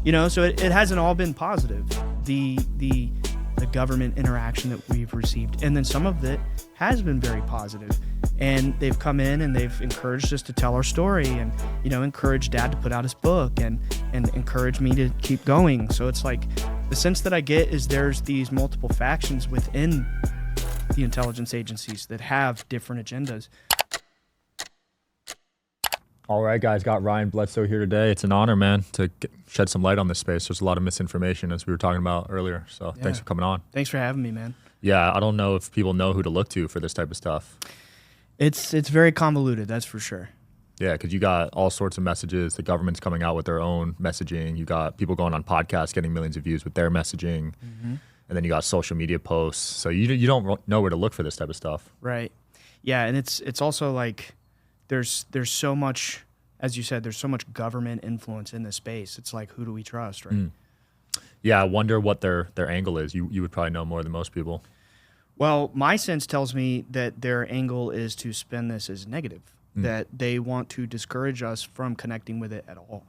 So it hasn't all been positive. The government interaction that we've received, and then some of it has been very positive, and they've come in and they've encouraged us to tell our story, and encouraged Dad to put out his book, and encouraged me to keep going. So it's like the sense that I get is there's these multiple factions within the intelligence agencies that have different agendas. All right, guys, got Ryan Bledsoe here today. It's an honor, man, to shed some light on this space. There's a lot of misinformation, as we were talking about earlier. So Thanks for coming on. Thanks for having me, man. Yeah, I don't know if people know who to look to for this type of stuff. It's very convoluted, that's for sure. Yeah, because you got all sorts of messages. The government's coming out with their own messaging. You got people going on podcasts getting millions of views with their messaging. Mm-hmm. And then you got social media posts. So you don't know where to look for this type of stuff. Right. Yeah, and it's also like there's so much, as you said, there's so much government influence in this space. It's like, who do we trust, right? Yeah, I wonder what their angle is. You would probably know more than most people. Well, my sense tells me that their angle is to spin this as negative, that they want to discourage us from connecting with it at all.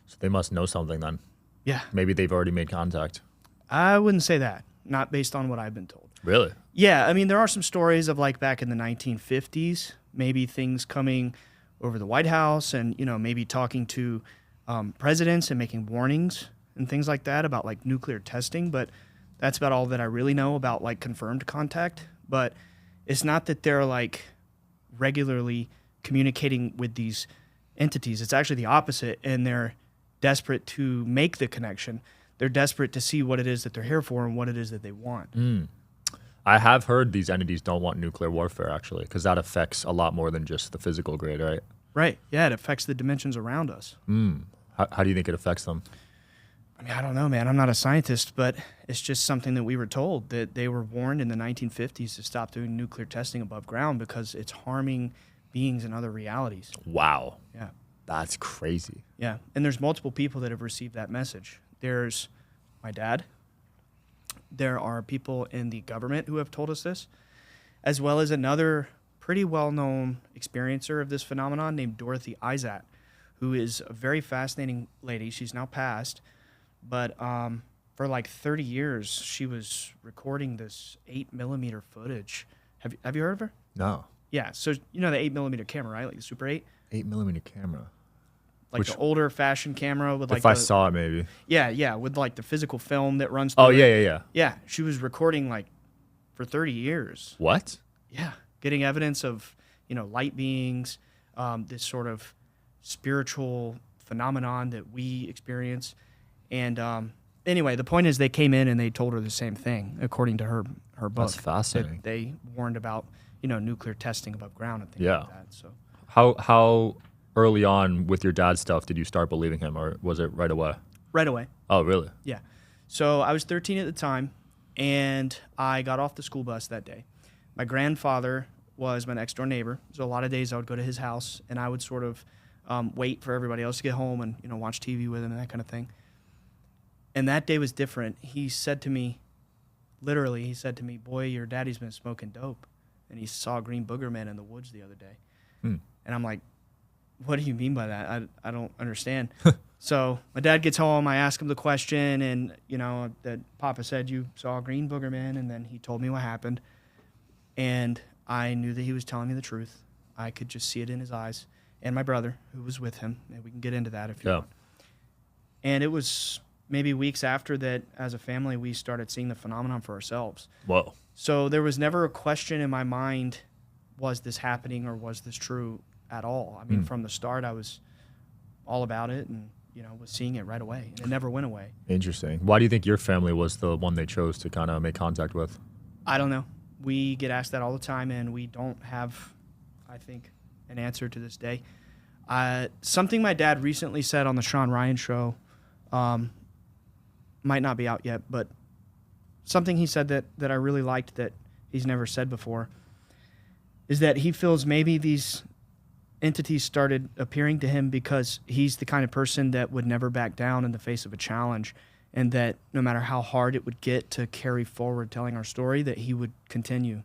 So they must know something then. Yeah. Maybe they've already made contact. I wouldn't say that, not based on what I've been told. Really? Yeah, I mean, there are some stories of like back in the 1950s, maybe things coming over the White House and, maybe talking to presidents and making warnings and things like that about like nuclear testing. But that's about all that I really know about like confirmed contact. But it's not that they're like regularly communicating with these entities. It's actually the opposite. And they're desperate to make the connection. They're desperate to see what it is that they're here for and what it is that they want. I have heard these entities don't want nuclear warfare, actually, because that affects a lot more than just the physical grade, right? Right. Yeah, it affects the dimensions around us. How do you think it affects them? I mean, I don't know, man. I'm not a scientist, but it's just something that we were told, that they were warned in the 1950s to stop doing nuclear testing above ground because it's harming beings in other realities. Wow. Yeah. That's crazy. Yeah. And there's multiple people that have received that message. There's my dad. There are people in the government who have told us this, as well as another pretty well-known experiencer of this phenomenon named Dorothy Izat, who is a very fascinating lady. She's now passed, but for like 30 years, she was recording this 8mm footage. Have you heard of her? No. Yeah, so the 8mm camera, right? Like the Super 8? 8mm camera. Like the older fashioned camera with like if I saw it, maybe. Yeah, with like the physical film that runs through. Oh, yeah. Yeah, she was recording like for 30 years. What? Yeah, getting evidence of, light beings, this sort of spiritual phenomenon that we experience. And anyway, the point is they came in and they told her the same thing, according to her book. That's fascinating. They warned about, nuclear testing above ground and things like that. So How early on with your dad's stuff did you start believing him, or was it right away? Right away. Oh, really? Yeah. So I was 13 at the time, and I got off the school bus that day. My grandfather was my next door neighbor, so a lot of days I would go to his house, and I would sort of wait for everybody else to get home and watch TV with him and that kind of thing. And that day was different. He said to me, literally, "Boy, your daddy's been smoking dope," and he saw a green booger man in the woods the other day. And I'm like, what do you mean by that? I don't understand. So my dad gets home, I ask him the question, and, that Papa said you saw a green booger man, and then he told me what happened. And I knew that he was telling me the truth. I could just see it in his eyes. And my brother, who was with him, and we can get into that if you want. And it was maybe weeks after that, as a family, we started seeing the phenomenon for ourselves. Whoa. So there was never a question in my mind, was this happening or was this true at all? I mean, from the start, I was all about it and, was seeing it right away. And it never went away. Interesting. Why do you think your family was the one they chose to kind of make contact with? I don't know. We get asked that all the time, and we don't have, I think, an answer to this day. Something my dad recently said on the Sean Ryan show, might not be out yet, but something he said that I really liked that he's never said before is that he feels maybe these entities started appearing to him because he's the kind of person that would never back down in the face of a challenge, and that no matter how hard it would get to carry forward telling our story, that he would continue,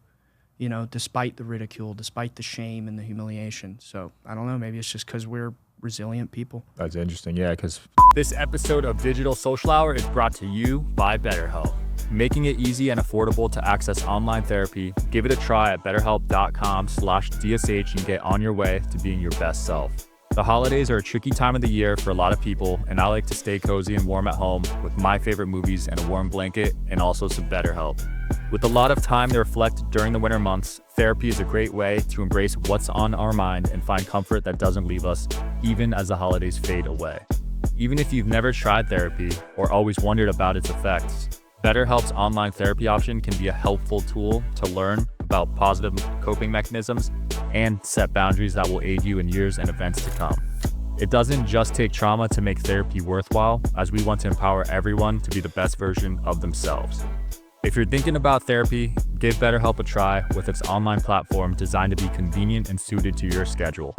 despite the ridicule, despite the shame and the humiliation. So I don't know, maybe it's just because we're resilient people. That's interesting. Yeah, because This episode of Digital Social Hour is brought to you by BetterHelp. Making it easy and affordable to access online therapy, give it a try at betterhelp.com/DSH and get on your way to being your best self. The holidays are a tricky time of the year for a lot of people, and I like to stay cozy and warm at home with my favorite movies and a warm blanket and also some BetterHelp. With a lot of time to reflect during the winter months, therapy is a great way to embrace what's on our mind and find comfort that doesn't leave us, even as the holidays fade away. Even if you've never tried therapy or always wondered about its effects, BetterHelp's online therapy option can be a helpful tool to learn about positive coping mechanisms and set boundaries that will aid you in years and events to come. It doesn't just take trauma to make therapy worthwhile, as we want to empower everyone to be the best version of themselves. If you're thinking about therapy, give BetterHelp a try with its online platform designed to be convenient and suited to your schedule.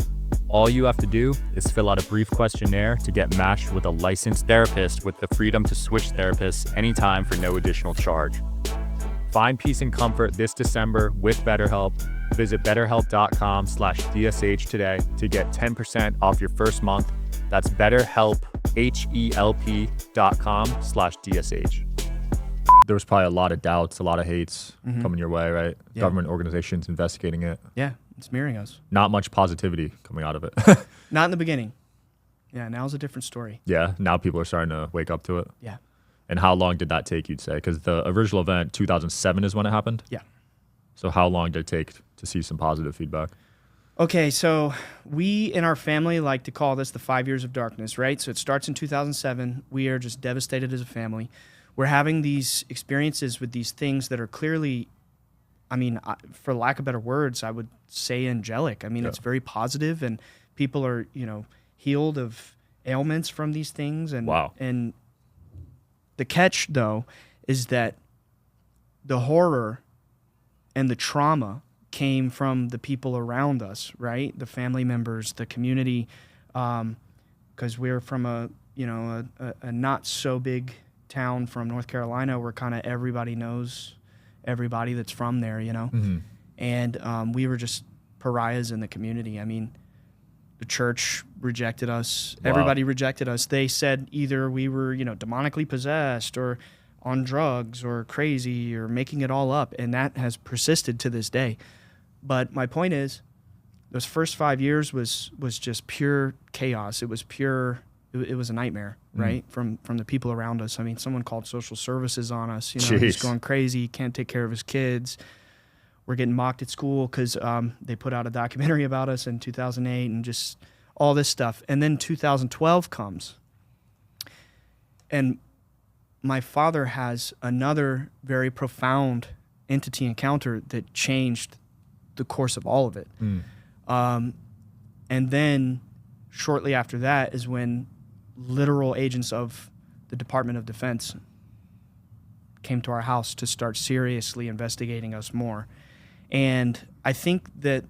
All you have to do is fill out a brief questionnaire to get matched with a licensed therapist with the freedom to switch therapists anytime for no additional charge. Find peace and comfort this December with BetterHelp. Visit betterhelp.com/DSH today to get 10% off your first month. That's BetterHelp, HELP.com/DSH. there was probably a lot of doubts, a lot of hates coming your way, right? Yeah. Government organizations investigating it. Yeah, it's mirroring us. Not much positivity coming out of it. Not in the beginning. Yeah, now's a different story. Yeah, now people are starting to wake up to it. Yeah. And how long did that take, you'd say? Because the original event, 2007 is when it happened? Yeah. So how long did it take to see some positive feedback? Okay, so we in our family like to call this the 5 years of darkness, right? So it starts in 2007. We are just devastated as a family. We're having these experiences with these things that are clearly, I mean, for lack of better words, I would say angelic. I mean, it's very positive, and people are, you know, healed of ailments from these things. And Wow. And the catch, though, is that the horror and the trauma came from the people around us, right? The family members, the community, because we're from a not so big town from North Carolina where kind of everybody knows everybody that's from there, you know? Mm-hmm. And we were just pariahs in the community. I mean, the church rejected us. Wow. Everybody rejected us. They said either we were, you know, demonically possessed or on drugs or crazy or making it all up. And that has persisted to this day. But my point is, those first 5 years was just pure chaos. It was pure. It was a nightmare, right? From the people around us. I mean, someone called social services on us. You know, he's Jeez. going crazy. Can't take care of his kids. We're getting mocked at school because they put out a documentary about us in 2008 and just all this stuff. And then 2012 comes, and my father has another very profound entity encounter that changed the course of all of it. And then shortly after that is when literal agents of the Department of Defense came to our house to start seriously investigating us more. And I think that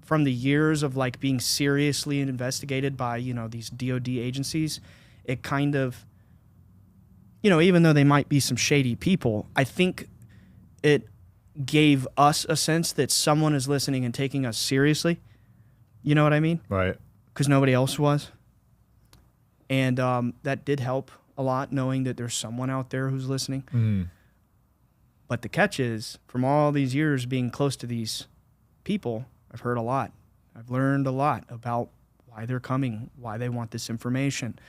from the years of like being seriously investigated by, you know, these DOD agencies, it kind of, you know, even though they might be some shady people, I think it gave us a sense that someone is listening and taking us seriously. You know what I mean? Right. Because nobody else was. And that did help a lot, knowing that there's someone out there who's listening. Mm. But the catch is, from all these years being close to these people, I've heard a lot. I've learned a lot about why they're coming, why they want this information,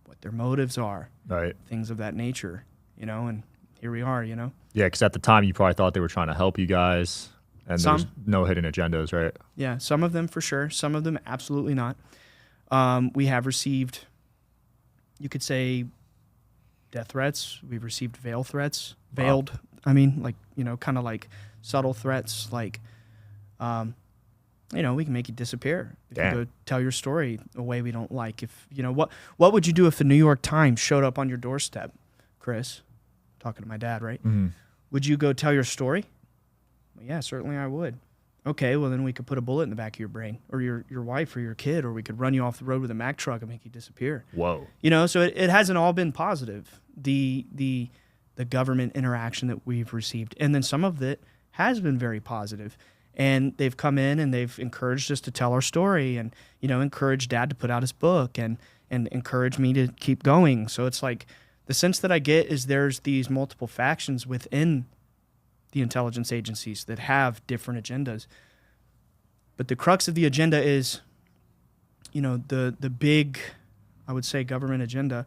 what their motives are, Right. things of that nature, you know, and here we are, you know. Yeah, because at the time you probably thought they were trying to help you guys, and Some. there's no hidden agendas, right? Yeah, some of them for sure. Some of them absolutely not. We have received, you could say, death threats. We've received veiled threats. Veiled, Wow. I mean, like, you know, kind of like subtle threats, like, you know, we can make you disappear. If Damn. you go tell your story a way we don't like. If, you know, what would you do if the New York Times showed up on your doorstep, Chris? Talking to my dad, right? Mm-hmm. Would you go tell your story? Well, yeah, certainly I would. Okay, well then we could put a bullet in the back of your brain, or your wife or your kid, or we could run you off the road with a Mack truck and make you disappear. Whoa. You know, so it hasn't all been positive, the government interaction that we've received. And then some of it has been very positive. And they've come in and they've encouraged us to tell our story and, encouraged Dad to put out his book and encourage me to keep going. So it's like the sense that I get is there's these multiple factions within the intelligence agencies that have different agendas. But the crux of the agenda is, the big, I would say, government agenda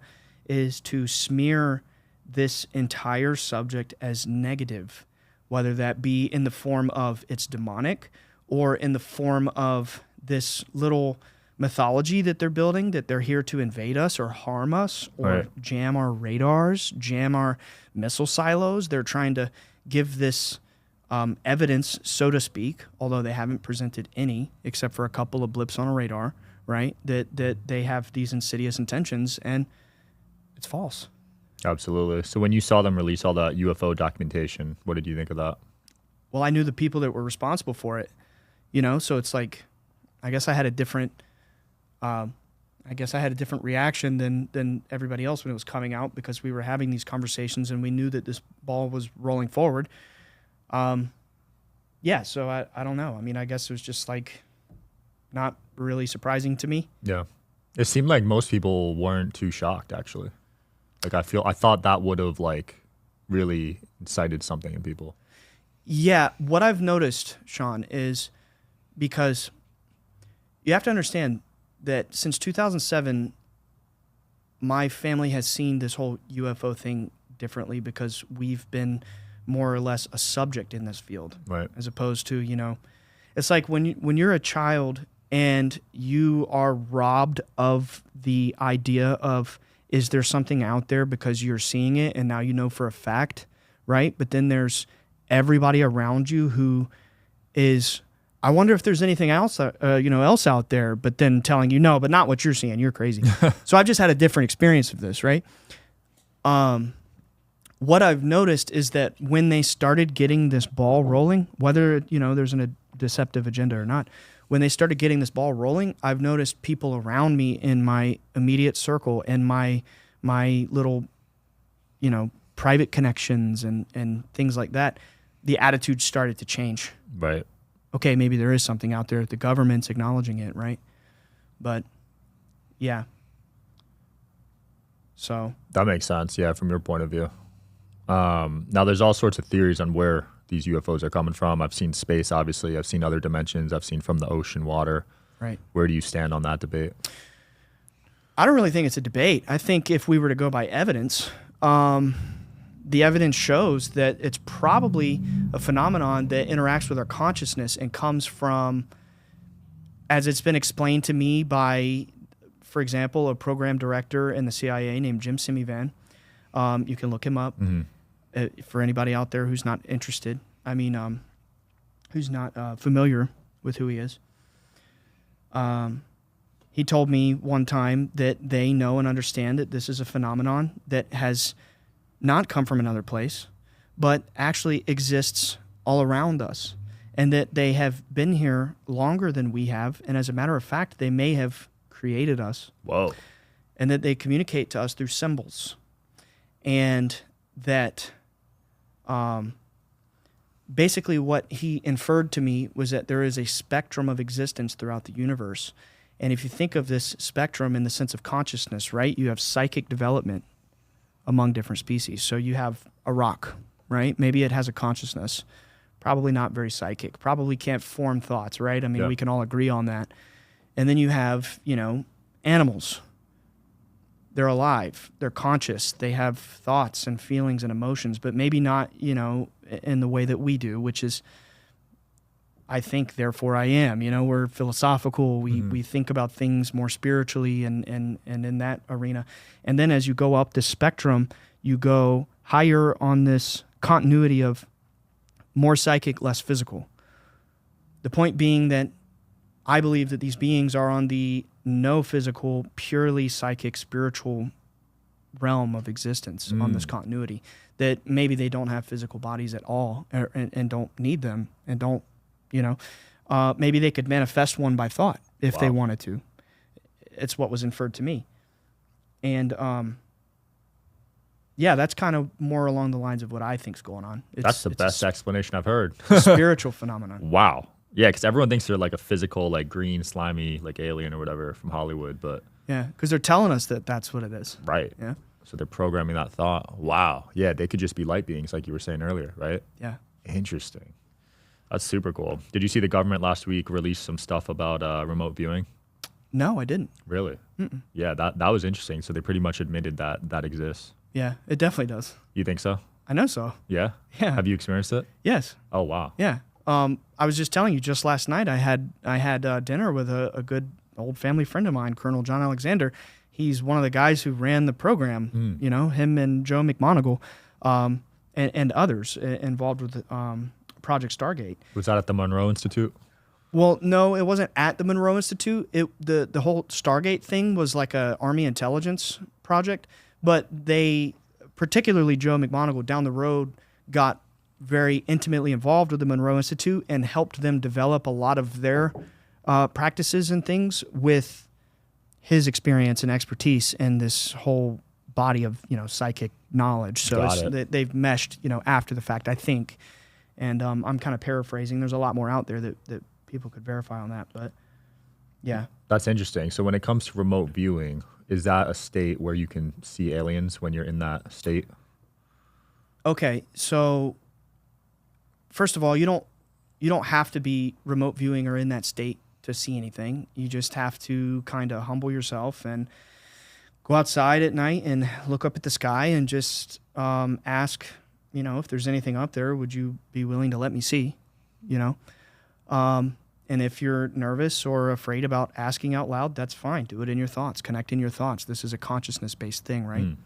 is to smear this entire subject as negative, whether that be in the form of it's demonic or in the form of this little mythology that they're building, that they're here to invade us or harm us or jam our radars, jam our missile silos. They're trying to give this evidence, so to speak, although they haven't presented any except for a couple of blips on a radar, right? That they have these insidious intentions, and it's false. Absolutely. So when you saw them release all that UFO documentation, what did you think of that? Well, I knew the people that were responsible for it, so it's like, I guess I had a different reaction than everybody else when it was coming out, because we were having these conversations and we knew that this ball was rolling forward. So I don't know. I mean, I guess it was just like not really surprising to me. Yeah. It seemed like most people weren't too shocked, actually. Like, I thought that would have, like, really incited something in people. Yeah. What I've noticed, Sean, is because you have to understand that since 2007, my family has seen this whole UFO thing differently because we've been more or less a subject in this field. Right. As opposed to, it's like when you're a child and you are robbed of the idea of, is there something out there because you're seeing it and now you know for a fact, right? But then there's everybody around you who is, I wonder if there's anything else, else out there, but then telling you, no, but not what you're seeing. You're crazy. So I've just had a different experience of this, right? What I've noticed is that when they started getting this ball rolling, whether, there's a deceptive agenda or not, when they started getting this ball rolling, I've noticed people around me in my immediate circle and my little, private connections and things like that, the attitude started to change. Right. Okay, maybe there is something out there. The government's acknowledging it, right? But, yeah. So. That makes sense, yeah, from your point of view. Now, there's all sorts of theories on where these UFOs are coming from. I've seen space, obviously. I've seen other dimensions. I've seen from the ocean, water. Right. Where do you stand on that debate? I don't really think it's a debate. I think if we were to go by evidence, the evidence shows that it's probably a phenomenon that interacts with our consciousness and comes from, as it's been explained to me by, for example, a program director in the CIA named Jim Simivan. You can look him up. Mm-hmm. For anybody out there who's not interested, who's not familiar with who he is. He told me one time that they know and understand that this is a phenomenon that has not come from another place, but actually exists all around us, and that they have been here longer than we have, and as a matter of fact, they may have created us. Whoa. And that they communicate to us through symbols. And that basically what he inferred to me was that there is a spectrum of existence throughout the universe. And if you think of this spectrum in the sense of consciousness, right, you have psychic development among different species. So you have a rock, right? Maybe it has a consciousness. Probably not very psychic. Probably can't form thoughts, right? I mean, we can all agree on that. And then you have, animals. They're alive, they're conscious, they have thoughts and feelings and emotions, but maybe not, in the way that we do, which is, I think, therefore I am. We're philosophical, we think about things more spiritually and in that arena. And then as you go up the spectrum, you go higher on this continuity of more psychic, less physical. The point being that I believe that these beings are on the no physical, purely psychic, spiritual realm of existence on this continuity, that maybe they don't have physical bodies at all and don't need them and don't, maybe they could manifest one by thought if they wanted to. It's what was inferred to me. And, that's kind of more along the lines of what I think's going on. That's the best explanation I've heard. Spiritual phenomenon. Wow. Yeah, because everyone thinks they're like a physical, like green, slimy, like alien or whatever from Hollywood, but Yeah, because they're telling us that that's what it is. right. Yeah. So they're programming that thought. Wow. Yeah, they could just be light beings, like you were saying earlier, right? Yeah. Interesting. That's super cool. Did you see the government last week release some stuff about remote viewing? No, I didn't. Really? Yeah, that was interesting. So they pretty much admitted that that exists. Yeah, it definitely does. You think so? I know so. Yeah? Yeah. Have you experienced it? Yes. Oh, wow. Yeah. I was just telling you, just last night I had dinner with a good old family friend of mine, Colonel John Alexander. He's one of the guys who ran the program. You know, him and Joe McMoneagle, and others involved with Project Stargate. Was that at the Monroe Institute? Well, no, it wasn't at the Monroe Institute. The whole Stargate thing was like a Army intelligence project, but they, particularly Joe McMoneagle, down the road got very intimately involved with the Monroe Institute and helped them develop a lot of their practices and things with his experience and expertise in this whole body of, you know, psychic knowledge. So they've meshed, you know, after the fact, I think. And I'm kind of paraphrasing. There's a lot more out there that people could verify on that, but yeah. That's interesting. So when it comes to remote viewing, is that a state where you can see aliens when you're in that state? Okay, so first of all, you don't have to be remote viewing or in that state to see anything. You just have to kind of humble yourself and go outside at night and look up at the sky and just ask, you know, if there's anything up there, would you be willing to let me see, you know? And if you're nervous or afraid about asking out loud, that's fine. Do it in your thoughts. Connect in your thoughts. This is a consciousness-based thing, right?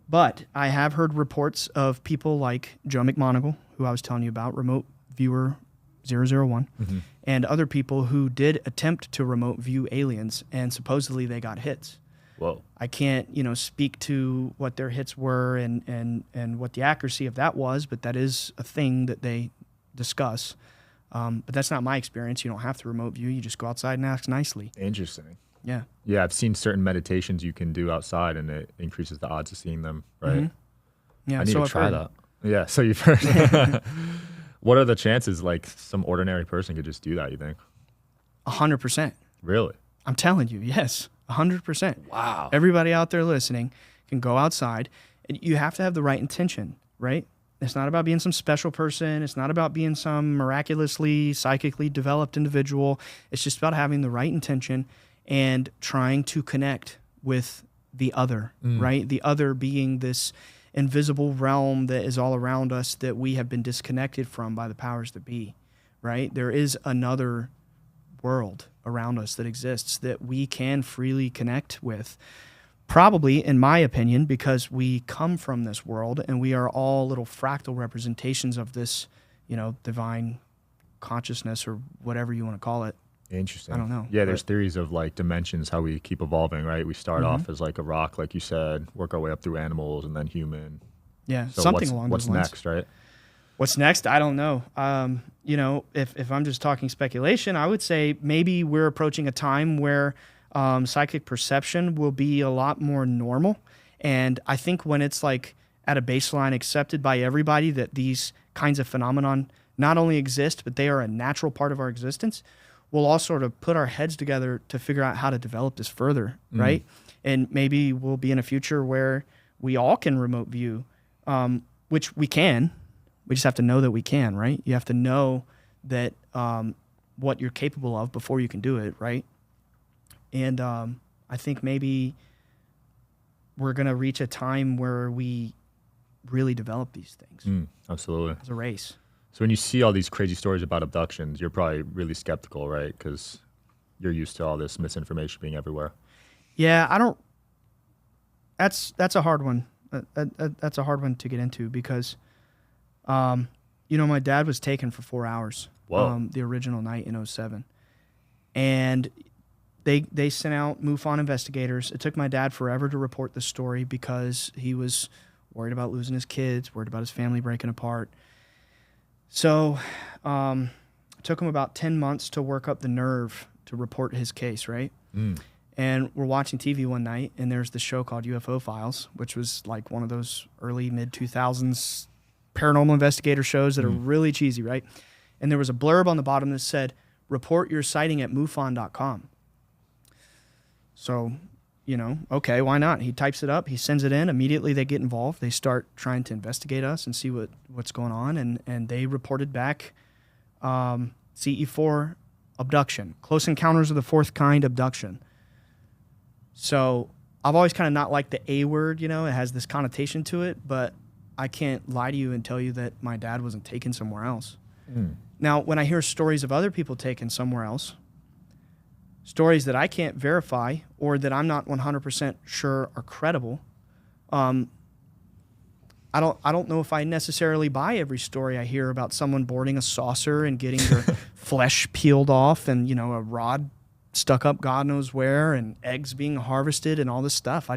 But I have heard reports of people like Joe McMoneagle, who I was telling you about, remote viewer 001, and other people who did attempt to remote view aliens, and supposedly they got hits. Whoa. I can't, you know, speak to what their hits were and what the accuracy of that was, but that is a thing that they discuss. But that's not my experience. You don't have to remote view. You just go outside and ask nicely. Interesting. Yeah. Yeah, I've seen certain meditations you can do outside, and it increases the odds of seeing them, right? Yeah, I need so to I've try heard. that. Yeah, so you've heard. What are the chances, like, some ordinary person could just do that, you think? 100%. Really? I'm telling you, yes, 100%. Wow. Everybody out there listening can go outside. And you have to have the right intention, right? It's not about being some special person. It's not about being some miraculously, psychically developed individual. It's just about having the right intention and trying to connect with the other, right? The other being this invisible realm that is all around us that we have been disconnected from by the powers that be, right? There is another world around us that exists that we can freely connect with. Probably, in my opinion, because we come from this world and we are all little fractal representations of this, you know, divine consciousness or whatever you want to call it. Interesting. I don't know. Yeah, there's theories of, like, dimensions, how we keep evolving, right? We start off as, like, a rock, like you said, work our way up through animals and then human. Yeah, So something along those lines. what's next, right? What's next? I don't know. You know, if I'm just talking speculation, I would say maybe we're approaching a time where psychic perception will be a lot more normal. And I think when it's like at a baseline accepted by everybody that these kinds of phenomenon not only exist, but they are a natural part of our existence, we'll all sort of put our heads together to figure out how to develop this further, right? And maybe we'll be in a future where we all can remote view, which we can. We just have to know that we can, right? You have to know that what you're capable of before you can do it, right? And I think maybe we're going to reach a time where we really develop these things Absolutely. as a race. So when you see all these crazy stories about abductions, you're probably really skeptical, right? Because you're used to all this misinformation being everywhere. Yeah, I don't. That's a hard one. That's a hard one to get into because, you know, my dad was taken for 4 hours. Whoa. The original night in 2007, and they sent out MUFON investigators. It took my dad forever to report the story because he was worried about losing his kids, worried about his family breaking apart. So it took him about 10 months to work up the nerve to report his case, right? And we're watching TV one night, and there's this show called UFO Files, which was like one of those early, mid-2000s paranormal investigator shows that are really cheesy, right? And there was a blurb on the bottom that said, report your sighting at MUFON.com. So, okay, why not? He types it up, he sends it in, immediately they get involved. They start trying to investigate us and see what's going on. And they reported back CE4 abduction, close encounters of the fourth kind abduction. So I've always kind of not liked the A word, it has this connotation to it, but I can't lie to you and tell you that my dad wasn't taken somewhere else. Now, when I hear stories of other people taken somewhere else, stories that I can't verify or that I'm not 100% sure are credible, I don't know if I necessarily buy every story I hear about someone boarding a saucer and getting their flesh peeled off and, a rod stuck up God knows where and eggs being harvested and all this stuff.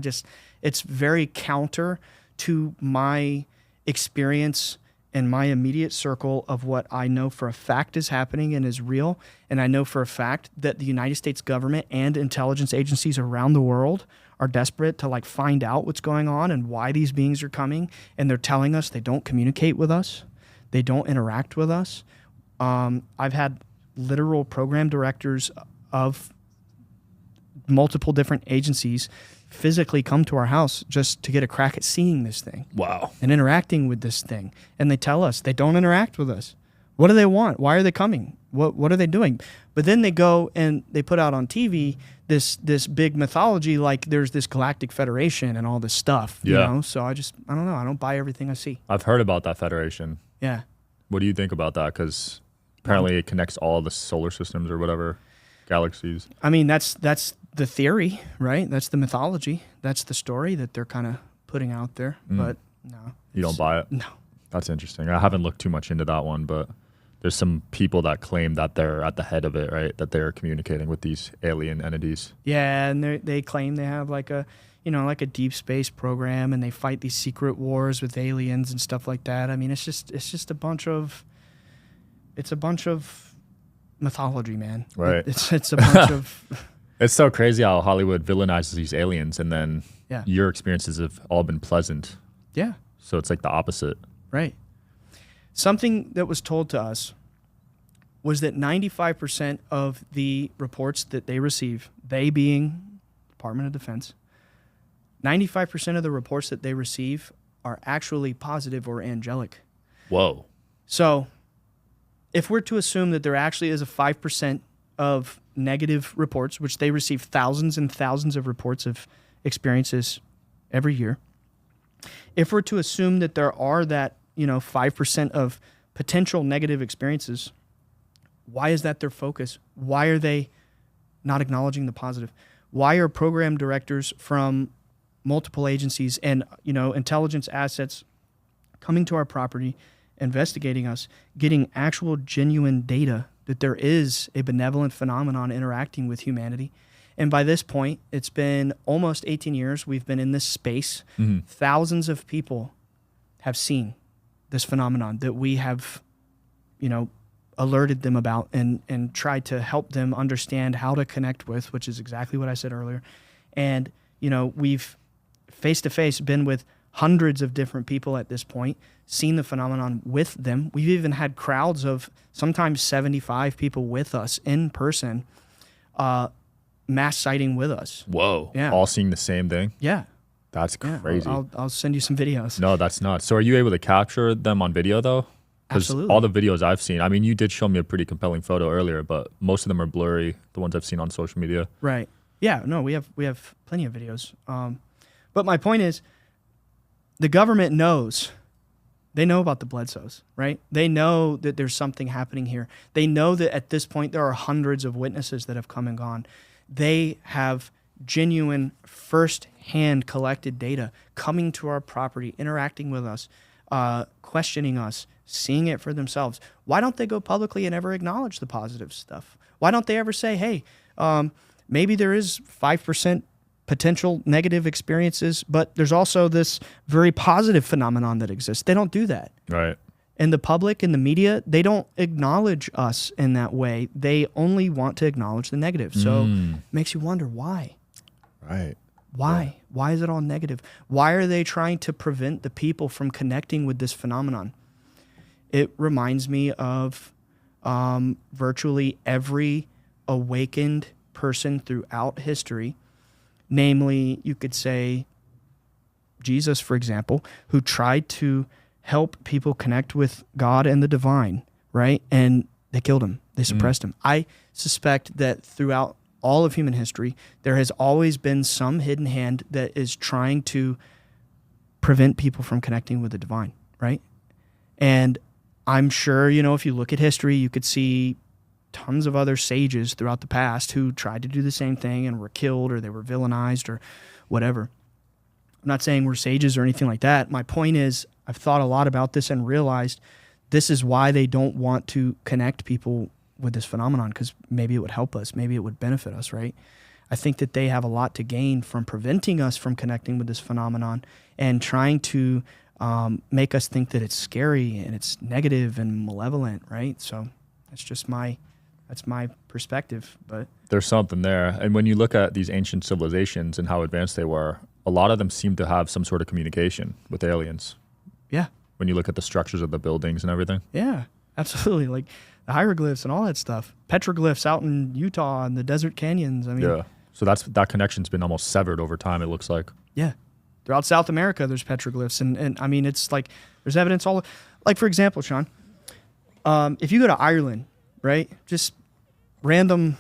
It's very counter to my experience and my immediate circle of what I know for a fact is happening and is real. And I know for a fact that the United States government and intelligence agencies around the world are desperate to find out what's going on and why these beings are coming. And they're telling us they don't communicate with us. They don't interact with us. I've had literal program directors of multiple different agencies physically come to our house just to get a crack at seeing this thing. Wow. And interacting with this thing. And they tell us they don't interact with us. What do they want? Why are they coming? What are they doing? But then they go and they put out on TV this big mythology, like there's this Galactic Federation and all this stuff. So I don't know. I don't buy everything I see. I've heard about that federation. Yeah. What do you think about that? Because apparently it connects all the solar systems or whatever, galaxies. I mean, that's the theory, right? That's the mythology. That's the story that they're kind of putting out there. But no. You don't buy it? No. That's interesting. I haven't looked too much into that one, but there's some people that claim that they're at the head of it, right? That they're communicating with these alien entities. Yeah, and they claim they have like a deep space program, and they fight these secret wars with aliens and stuff like that. I mean, it's just a bunch of mythology, man. Right. It's a bunch of. It's so crazy how Hollywood villainizes these aliens, and then your experiences have all been pleasant. Yeah. So it's like the opposite. Right. Something that was told to us was that 95% of the reports that they receive, they being Department of Defense, 95% of the reports that they receive are actually positive or angelic. Whoa. So if we're to assume that there actually is a 5% of negative reports, which they receive thousands and thousands of reports of experiences every year, if we're to assume that there are that 5% of potential negative experiences, why is that their focus? Why are they not acknowledging the positive? Why are program directors from multiple agencies and intelligence assets coming to our property, investigating us, getting actual genuine data that there is a benevolent phenomenon interacting with humanity? And by this point, it's been almost 18 years we've been in this space. Mm-hmm. Thousands of people have seen this phenomenon that we have, alerted them about and tried to help them understand how to connect with, which is exactly what I said earlier. And, we've face-to-face been with hundreds of different people at this point, seen the phenomenon with them. We've even had crowds of sometimes 75 people with us in person, mass sighting with us. Whoa. Yeah. All seeing the same thing? Yeah. That's crazy. I'll send you some videos. No, that's not. So are you able to capture them on video, though? Because Absolutely. all the videos I've seen, I mean, you did show me a pretty compelling photo earlier, but most of them are blurry, the ones I've seen on social media. Right. Yeah, no, we have plenty of videos. But my point is, the government knows. They know about the Bledsoes, right? They know that there's something happening here. They know that at this point there are hundreds of witnesses that have come and gone. They have genuine first-hand collected data coming to our property, interacting with us, questioning us, seeing it for themselves. Why don't they go publicly and ever acknowledge the positive stuff? Why don't they ever say, hey, maybe there is 5% potential negative experiences, but there's also this very positive phenomenon that exists? They don't do that. Right. And the public and the media, they don't acknowledge us in that way. They only want to acknowledge the negative. So it makes you wonder why. Right. Why? Yeah. Why is it all negative? Why are they trying to prevent the people from connecting with this phenomenon? It reminds me of virtually every awakened person throughout history, namely, you could say Jesus, for example, who tried to help people connect with God and the divine, right? And they killed him. They suppressed him. I suspect that throughout all of human history, there has always been some hidden hand that is trying to prevent people from connecting with the divine, right? And I'm sure, if you look at history, you could see tons of other sages throughout the past who tried to do the same thing and were killed, or they were villainized, or whatever. I'm not saying we're sages or anything like that. My point is, I've thought a lot about this and realized this is why they don't want to connect people with this phenomenon, because maybe it would help us, maybe it would benefit us, right? I think that they have a lot to gain from preventing us from connecting with this phenomenon and trying to make us think that it's scary and it's negative and malevolent, right? So that's my perspective. But there's something there. And when you look at these ancient civilizations and how advanced they were, a lot of them seem to have some sort of communication with aliens. Yeah. When you look at the structures of the buildings and everything. Yeah, absolutely. Like the hieroglyphs and all that stuff. Petroglyphs out in Utah and the desert canyons. I mean, yeah. So that connection's been almost severed over time, it looks like. Yeah. Throughout South America, there's petroglyphs. And I mean, it's like there's evidence all. Like, for example, Sean, if you go to Ireland, right, just random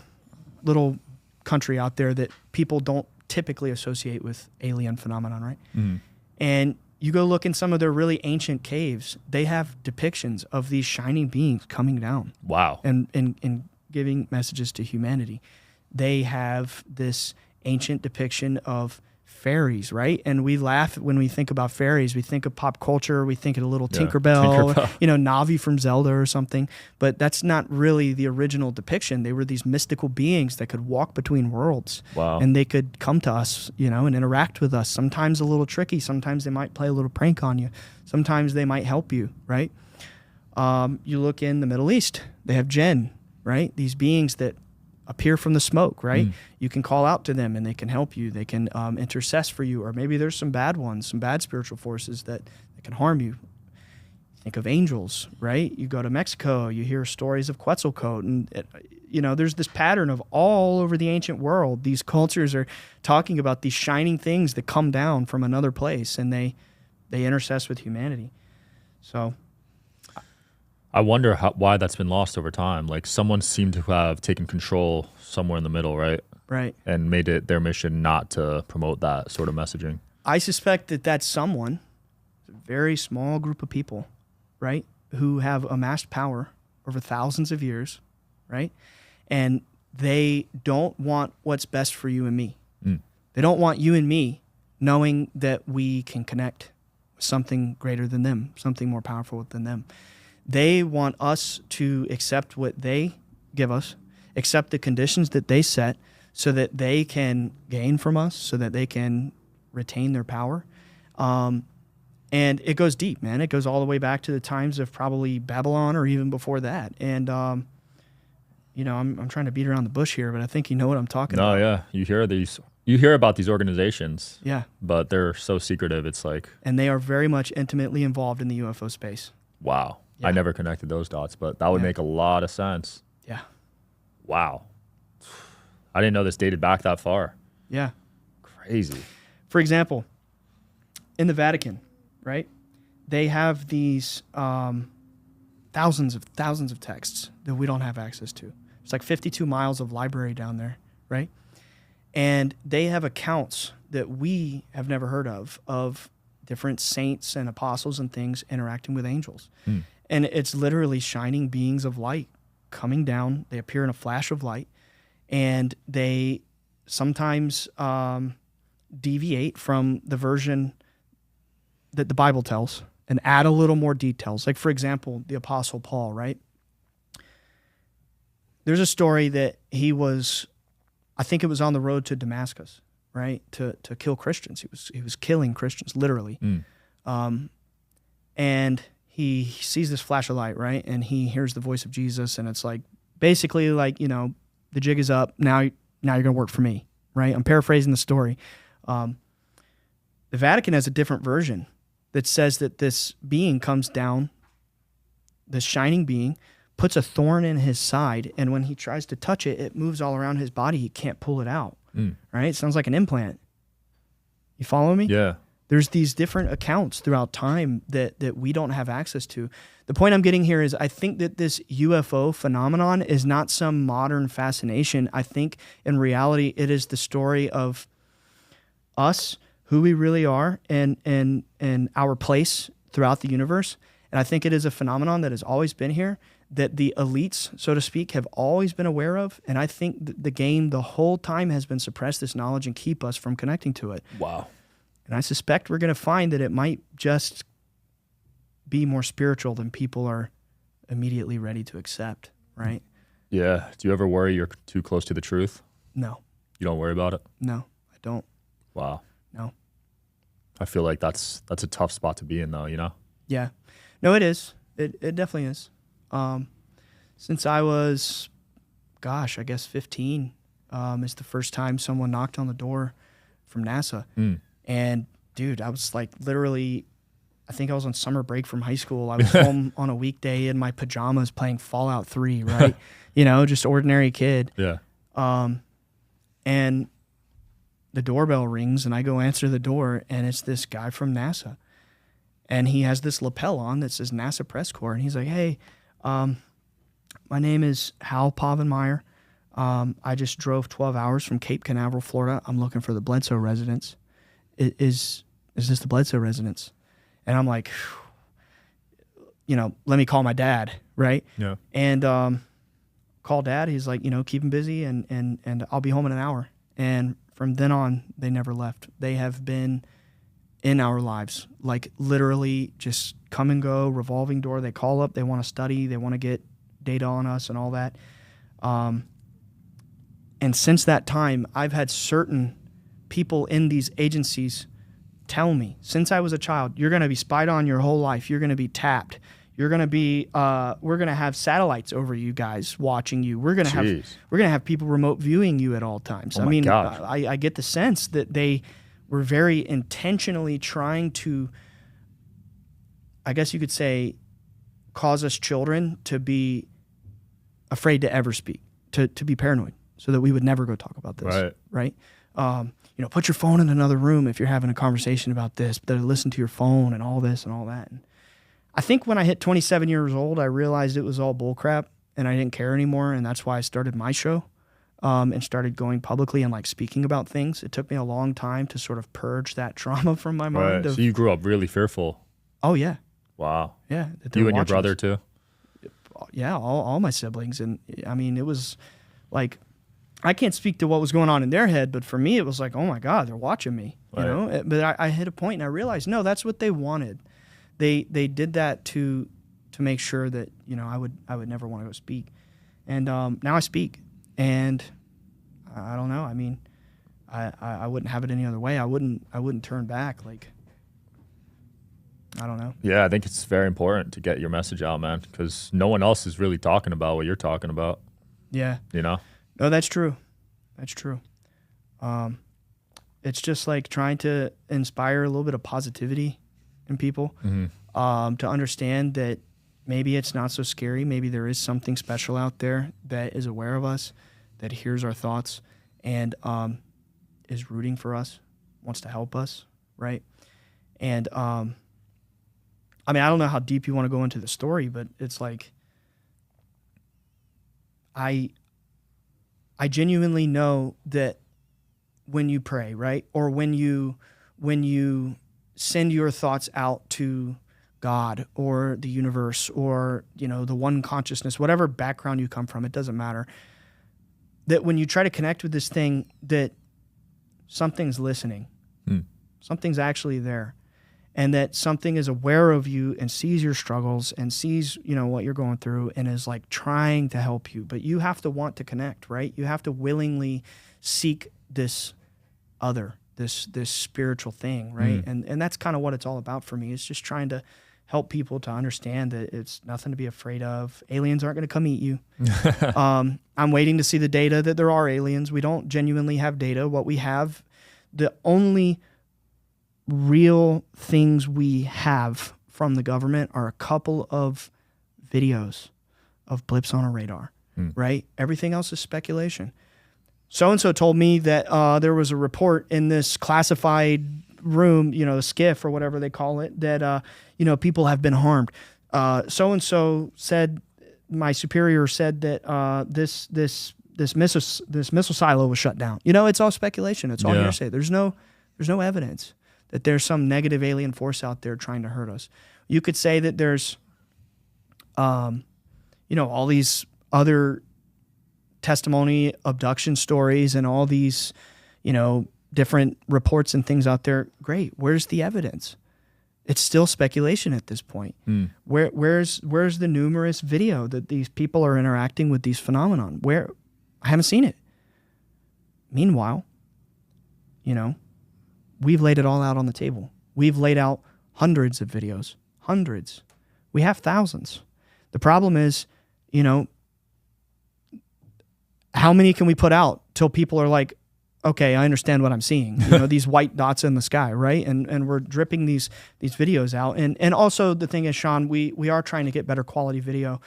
little country out there that people don't typically associate with alien phenomenon, right? Mm-hmm. And you go look in some of their really ancient caves, they have depictions of these shining beings coming down. Wow. And giving messages to humanity. They have this ancient depiction of fairies, right? And we laugh when we think about fairies. We think of pop culture. We think of a little Tinkerbell, Navi from Zelda or something. But that's not really the original depiction. They were these mystical beings that could walk between worlds. Wow. And they could come to us, and interact with us. Sometimes a little tricky. Sometimes they might play a little prank on you. Sometimes they might help you, right? You look in the Middle East. They have jinn, right? These beings that appear from the smoke, right? You can call out to them and they can help you. They can intercess for you, or maybe there's some bad ones, some bad spiritual forces that can harm you. Think of angels, right? You go to Mexico, you hear stories of Quetzalcoatl, and there's this pattern of all over the ancient world. These cultures are talking about these shining things that come down from another place, and they intercess with humanity. So I wonder why that's been lost over time. Like, someone seemed to have taken control somewhere in the middle, right? Right. And made it their mission not to promote that sort of messaging. I suspect that someone, a very small group of people, right, who have amassed power over thousands of years, right? And they don't want what's best for you and me. They don't want you and me knowing that we can connect with something greater than them, something more powerful than them. They want us to accept what they give us, accept the conditions that they set so that they can gain from us, so that they can retain their power. And it goes deep, man. It goes all the way back to the times of probably Babylon or even before that. And, I'm trying to beat around the bush here, but I think you know what I'm talking about. No, yeah. You hear about these organizations. Yeah. But they're so secretive, it's like. And they are very much intimately involved in the UFO space. Wow. Yeah. I never connected those dots, but that would make a lot of sense. Yeah. Wow. I didn't know this dated back that far. Yeah. Crazy. For example, in the Vatican, right, they have these thousands of texts that we don't have access to. It's like 52 miles of library down there, right? And they have accounts that we have never heard of different saints and apostles and things interacting with angels. And it's literally shining beings of light coming down. They appear in a flash of light, and they sometimes deviate from the version that the Bible tells and add a little more details. Like, for example, the Apostle Paul, right? There's a story that I think it was on the road to Damascus, right? To kill Christians. He was killing Christians, literally. And he sees this flash of light, right? And he hears the voice of Jesus, and it's like, basically like, the jig is up. Now you're going to work for me, right? I'm paraphrasing the story. The Vatican has a different version that says that this being comes down, this shining being, puts a thorn in his side, and when he tries to touch it, it moves all around his body. He can't pull it out. Right? It sounds like an implant. You follow me? Yeah. There's these different accounts throughout time that we don't have access to. The point I'm getting here is I think that this UFO phenomenon is not some modern fascination. I think in reality it is the story of us, who we really are, and our place throughout the universe. And I think it is a phenomenon that has always been here, that the elites, so to speak, have always been aware of. And I think the game the whole time has been suppress this knowledge and keep us from connecting to it. Wow. And I suspect we're going to find that it might just be more spiritual than people are immediately ready to accept, right? Yeah. Do you ever worry you're too close to the truth? No. You don't worry about it? No, I don't. Wow. No. I feel like that's a tough spot to be in, though, you know? Yeah. No, it is. It definitely is. Since I was, I guess 15, is the first time someone knocked on the door from NASA. And dude, I was like literally, I think I was on summer break from high school. I was home on a weekday in my pajamas playing Fallout 3, right? Just ordinary kid. Yeah. And the doorbell rings and I go answer the door, and it's this guy from NASA. And he has this lapel on that says NASA Press Corps. And he's like, hey, my name is Hal Povenmire. I just drove 12 hours from Cape Canaveral, Florida. I'm looking for the Bledsoe residence. Is this the Bledsoe residence? And I'm like, let me call my dad, right? Yeah. And call dad. He's like, keep him busy, and I'll be home in an hour. And from then on, they never left. They have been in our lives, like literally just come and go, revolving door. They call up, they want to study, they want to get data on us and all that. And since that time, I've had certain people in these agencies tell me, since I was a child, you're going to be spied on your whole life. You're going to be tapped. You're going to be, we're going to have satellites over you guys watching you. We're going to have people remote viewing you at all times. Oh my gosh. I get the sense that they were very intentionally trying to, I guess you could say, cause us children to be afraid to ever speak, to be paranoid, so that we would never go talk about this. Right? Put your phone in another room if you're having a conversation about this, but listen to your phone and all this and all that. And I think when I hit 27 years old, I realized it was all bullcrap and I didn't care anymore. And that's why I started my show and started going publicly and speaking about things. It took me a long time to sort of purge that trauma from my mind. So you grew up really fearful. Oh, yeah. Wow. Yeah. You and your brother too? Yeah, all my siblings. And I mean, it was like, I can't speak to what was going on in their head, but for me, it was like, oh my God, they're watching me, But I hit a point and I realized, no, that's what they wanted. They did that to make sure that, I would never want to go speak. And now I speak, and I don't know. I mean, I wouldn't have it any other way. I wouldn't turn back. I don't know. Yeah, I think it's very important to get your message out, man, because no one else is really talking about what you're talking about. Yeah. No, that's true. That's true. It's just like trying to inspire a little bit of positivity in people, to understand that maybe it's not so scary. Maybe there is something special out there that is aware of us, that hears our thoughts, and is rooting for us, wants to help us, right? And I don't know how deep you want to go into the story, but it's like I genuinely know that when you pray, right? Or when you send your thoughts out to God or the universe or, the one consciousness, whatever background you come from, it doesn't matter. That when you try to connect with this thing, that something's listening. Something's actually there. And that something is aware of you and sees your struggles and sees, what you're going through and is trying to help you. But you have to want to connect, right? You have to willingly seek this other, this spiritual thing, right? And that's kind of what it's all about for me. It's just trying to help people to understand that it's nothing to be afraid of. Aliens aren't going to come eat you. I'm waiting to see the data that there are aliens. We don't genuinely have data. What we have, the only real things we have from the government are a couple of videos of blips on a radar, right? Everything else is speculation. So-and-so told me that there was a report in this classified room, the SCIF or whatever they call it, that, people have been harmed. So-and-so said, my superior said that this missile silo was shut down. It's all speculation. It's all hearsay. There's no evidence that there's some negative alien force out there trying to hurt us. You could say that there's, all these other testimony, abduction stories, and all these, different reports and things out there. Great. Where's the evidence? It's still speculation at this point. Where's the numerous video that these people are interacting with these phenomenon? Where? I haven't seen it. Meanwhile, we've laid it all out on the table. We've laid out hundreds of videos. Hundreds. We have thousands. The problem is, how many can we put out till people are like, okay, I understand what I'm seeing. These white dots in the sky, right? And we're dripping these videos out. And also the thing is, Sean, we are trying to get better quality video.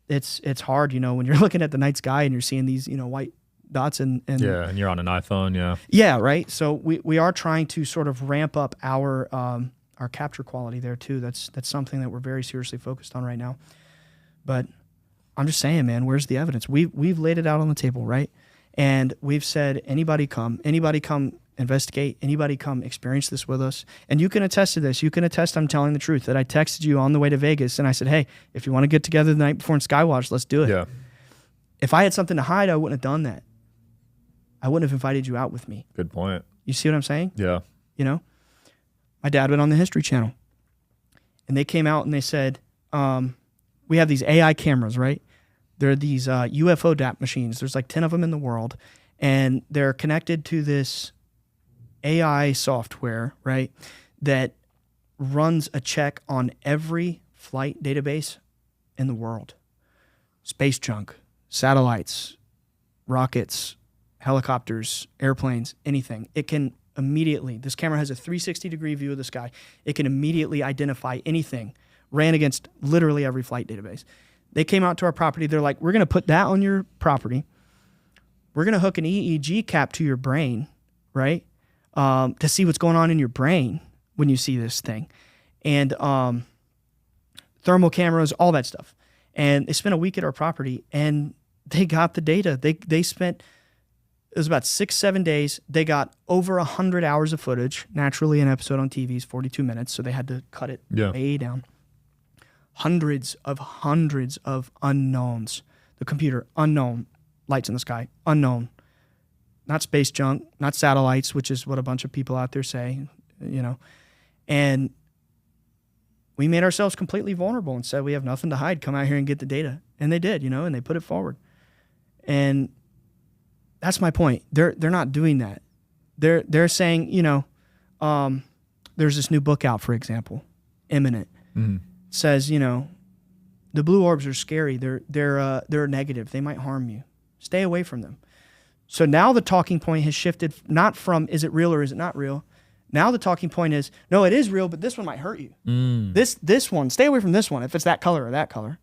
It's hard, when you're looking at the night sky and you're seeing these, white dots and and you're on an iPhone, yeah, right. So we are trying to sort of ramp up our capture quality there too. That's something that we're very seriously focused on right now. But I'm just saying, man, where's the evidence? We've laid it out on the table, right? And we've said, anybody come investigate, anybody come experience this with us. And you can attest to this. You can attest I'm telling the truth, that I texted you on the way to Vegas and I said, hey, if you want to get together the night before in Skywatch, let's do it. Yeah. If I had something to hide, I wouldn't have done that. I wouldn't have invited you out with me. Good point. You see what I'm saying? Yeah. My dad went on the History Channel and they came out and they said, we have these AI cameras, right? They're these UFO DAP machines. There's like 10 of them in the world, and they're connected to this AI software, right, that runs a check on every flight database in the world. Space junk, satellites, rockets, helicopters, airplanes, anything. It can immediately, this camera has a 360-degree view of the sky. It can immediately identify anything, ran against literally every flight database. They came out to our property. They're like, we're going to put that on your property. We're going to hook an EEG cap to your brain, right, to see what's going on in your brain when you see this thing. And thermal cameras, all that stuff. And they spent a week at our property, and they got the data. They spent, it was about 6-7 days. They got over 100 hours of footage. Naturally, an episode on TV is 42 minutes, so they had to cut it way down. Hundreds of unknowns. The computer, unknown. Lights in the sky, unknown. Not space junk, not satellites, which is what a bunch of people out there say, And we made ourselves completely vulnerable and said, we have nothing to hide. Come out here and get the data. And they did, and they put it forward. And that's my point. They're not doing that. They're saying, there's this new book out, for example, Imminent. Says, the blue orbs are scary. They're negative. They might harm you. Stay away from them. So now the talking point has shifted not from is it real or is it not real. Now the talking point is, no, it is real, but this one might hurt you. This one, stay away from this one if it's that color or that color.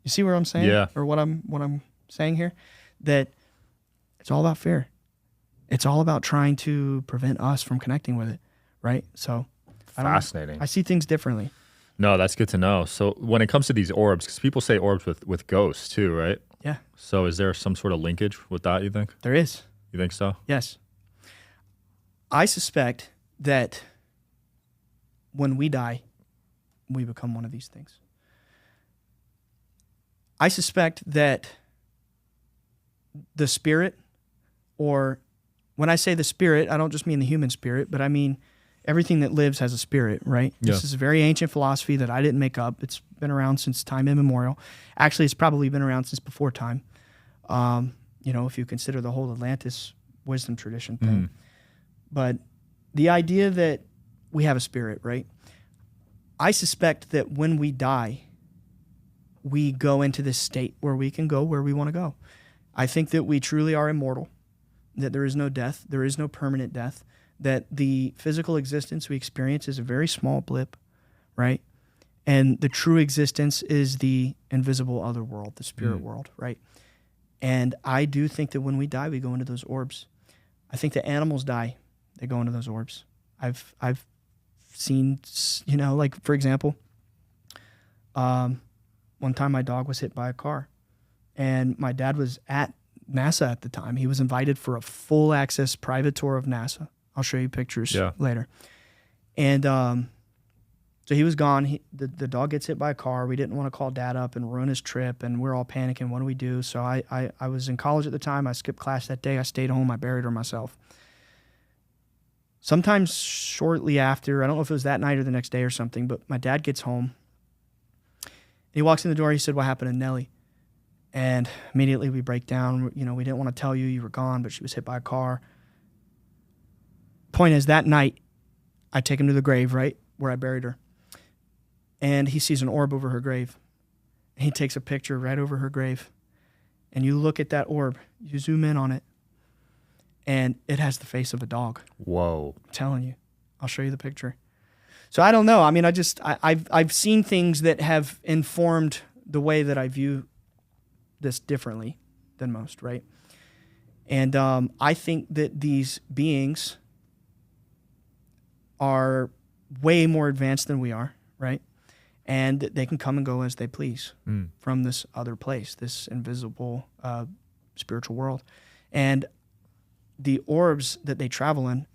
You see what I'm saying? Yeah. Or what I'm saying here? That it's all about fear. It's all about trying to prevent us from connecting with it, right? So fascinating. I see things differently. No, that's good to know. So when it comes to these orbs, because people say orbs with ghosts too, right? Yeah. So is there some sort of linkage with that, you think? There is. You think so? Yes. I suspect that when we die, we become one of these things. I suspect that the spirit, or when I say the spirit, I don't just mean the human spirit, but I mean everything that lives has a spirit, right? Yeah. This is a very ancient philosophy that I didn't make up. It's been around since time immemorial. Actually, it's probably been around since before time. If you consider the whole Atlantis wisdom tradition thing. But the idea that we have a spirit, right? I suspect that when we die, we go into this state where we can go where we want to go. I think that we truly are immortal, that there is no death, there is no permanent death, that the physical existence we experience is a very small blip, right? And the true existence is the invisible other world, the spirit world, right? And I do think that when we die, we go into those orbs. I think that animals die, they go into those orbs. I've seen, you know, like, for example, one time my dog was hit by a car, and my dad was at NASA at the time. He was invited for a full access private tour of NASA. I'll show you pictures later. And so he was gone. The dog gets hit by a car. We didn't want to call Dad up and ruin his trip, and we're all panicking. What do we do? So I was in college at the time. I skipped class that day. I stayed home. I buried her myself. Sometimes shortly after, I don't know if it was that night or the next day or something, but my dad gets home. He walks in the door. He said, "What happened to Nellie?" And immediately we break down. You know, we didn't want to tell you, you were gone, but she was hit by a car. Point is, that night, I take him to the grave, right, where I buried her. And he sees an orb over her grave. And he takes a picture right over her grave. And you look at that orb, you zoom in on it, and it has the face of a dog. Whoa. I'm telling you. I'll show you the picture. So I don't know. I mean, I've seen things that have informed the way that I view this differently than most, right? And I think that these beings are way more advanced than we are, right? And they can come and go as they please from this other place, this invisible spiritual world. And the orbs that they travel in,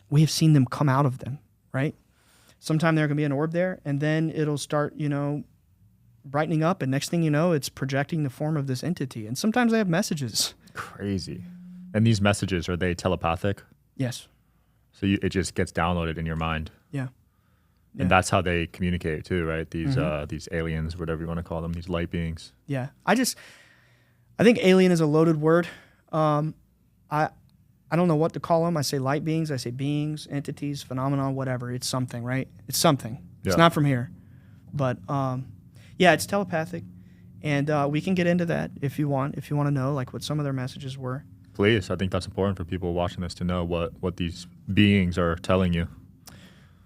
we have seen them come out of them, right? Sometime there can be an orb there, and then it'll start, you know, brightening up, and next thing you know, it's projecting the form of this entity. And sometimes they have messages. Crazy. And these messages, are they telepathic? Yes. So it just gets downloaded in your mind. Yeah. And that's how they communicate too, right? These these aliens, whatever you want to call them, these light beings. Yeah. I think alien is a loaded word. I don't know what to call them. I say light beings, I say beings, entities, phenomenon, whatever. It's something, right? It's something. Yeah. It's not from here. But yeah, it's telepathic. And we can get into that if you want to know like what some of their messages were. Please. I think that's important for people watching this to know what these beings are telling you.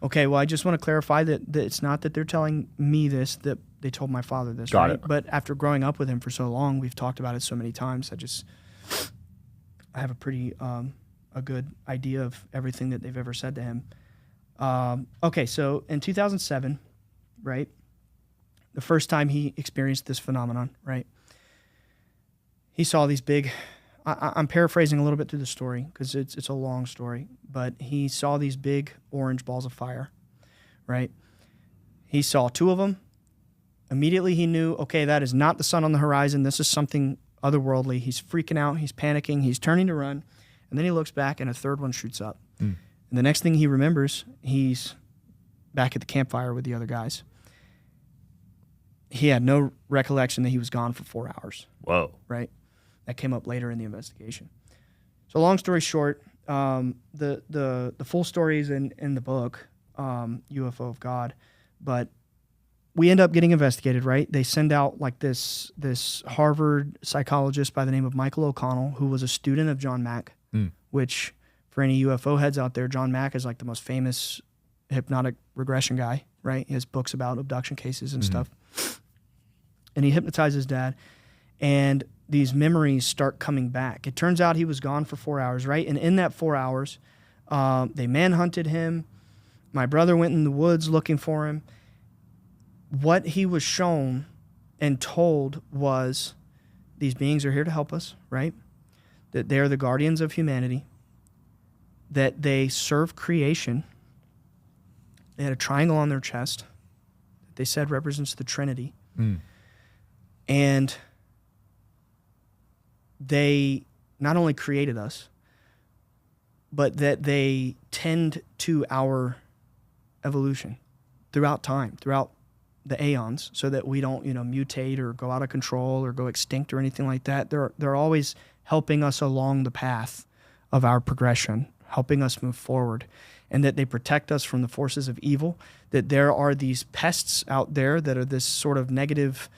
Okay, well, I just want to clarify that it's not that they're telling me this, that they told my father this, Got right? it. But after growing up with him for so long, we've talked about it so many times, I have a pretty a good idea of everything that they've ever said to him. Okay, so in 2007, right, the first time he experienced this phenomenon, right, he saw these big, I'm paraphrasing a little bit through the story because it's a long story, but he saw these big orange balls of fire, right? He saw two of them. Immediately he knew, okay, that is not the sun on the horizon. This is something otherworldly. He's freaking out. He's panicking. He's turning to run. And then he looks back and a third one shoots up. And the next thing he remembers, he's back at the campfire with the other guys. He had no recollection that he was gone for 4 hours. Whoa. Right? That came up later in the investigation. So long story short, the full story is in the book, UFO of God, but we end up getting investigated, right? They send out like this Harvard psychologist by the name of Michael O'Connell, who was a student of John Mack, which for any UFO heads out there, John Mack is like the most famous hypnotic regression guy, right? He has books about abduction cases and stuff. And he hypnotized his dad, and these memories start coming back. It turns out he was gone for 4 hours, right? And in that 4 hours, they manhunted him. My brother went in the woods looking for him. What he was shown and told was these beings are here to help us, right? That they're the guardians of humanity, that they serve creation. They had a triangle on their chest that they said represents the Trinity. And they not only created us, but that they tend to our evolution throughout time, throughout the aeons, so that we don't, mutate or go out of control or go extinct or anything like that. They're always helping us along the path of our progression, helping us move forward, and that they protect us from the forces of evil, that there are these pests out there that are this sort of negative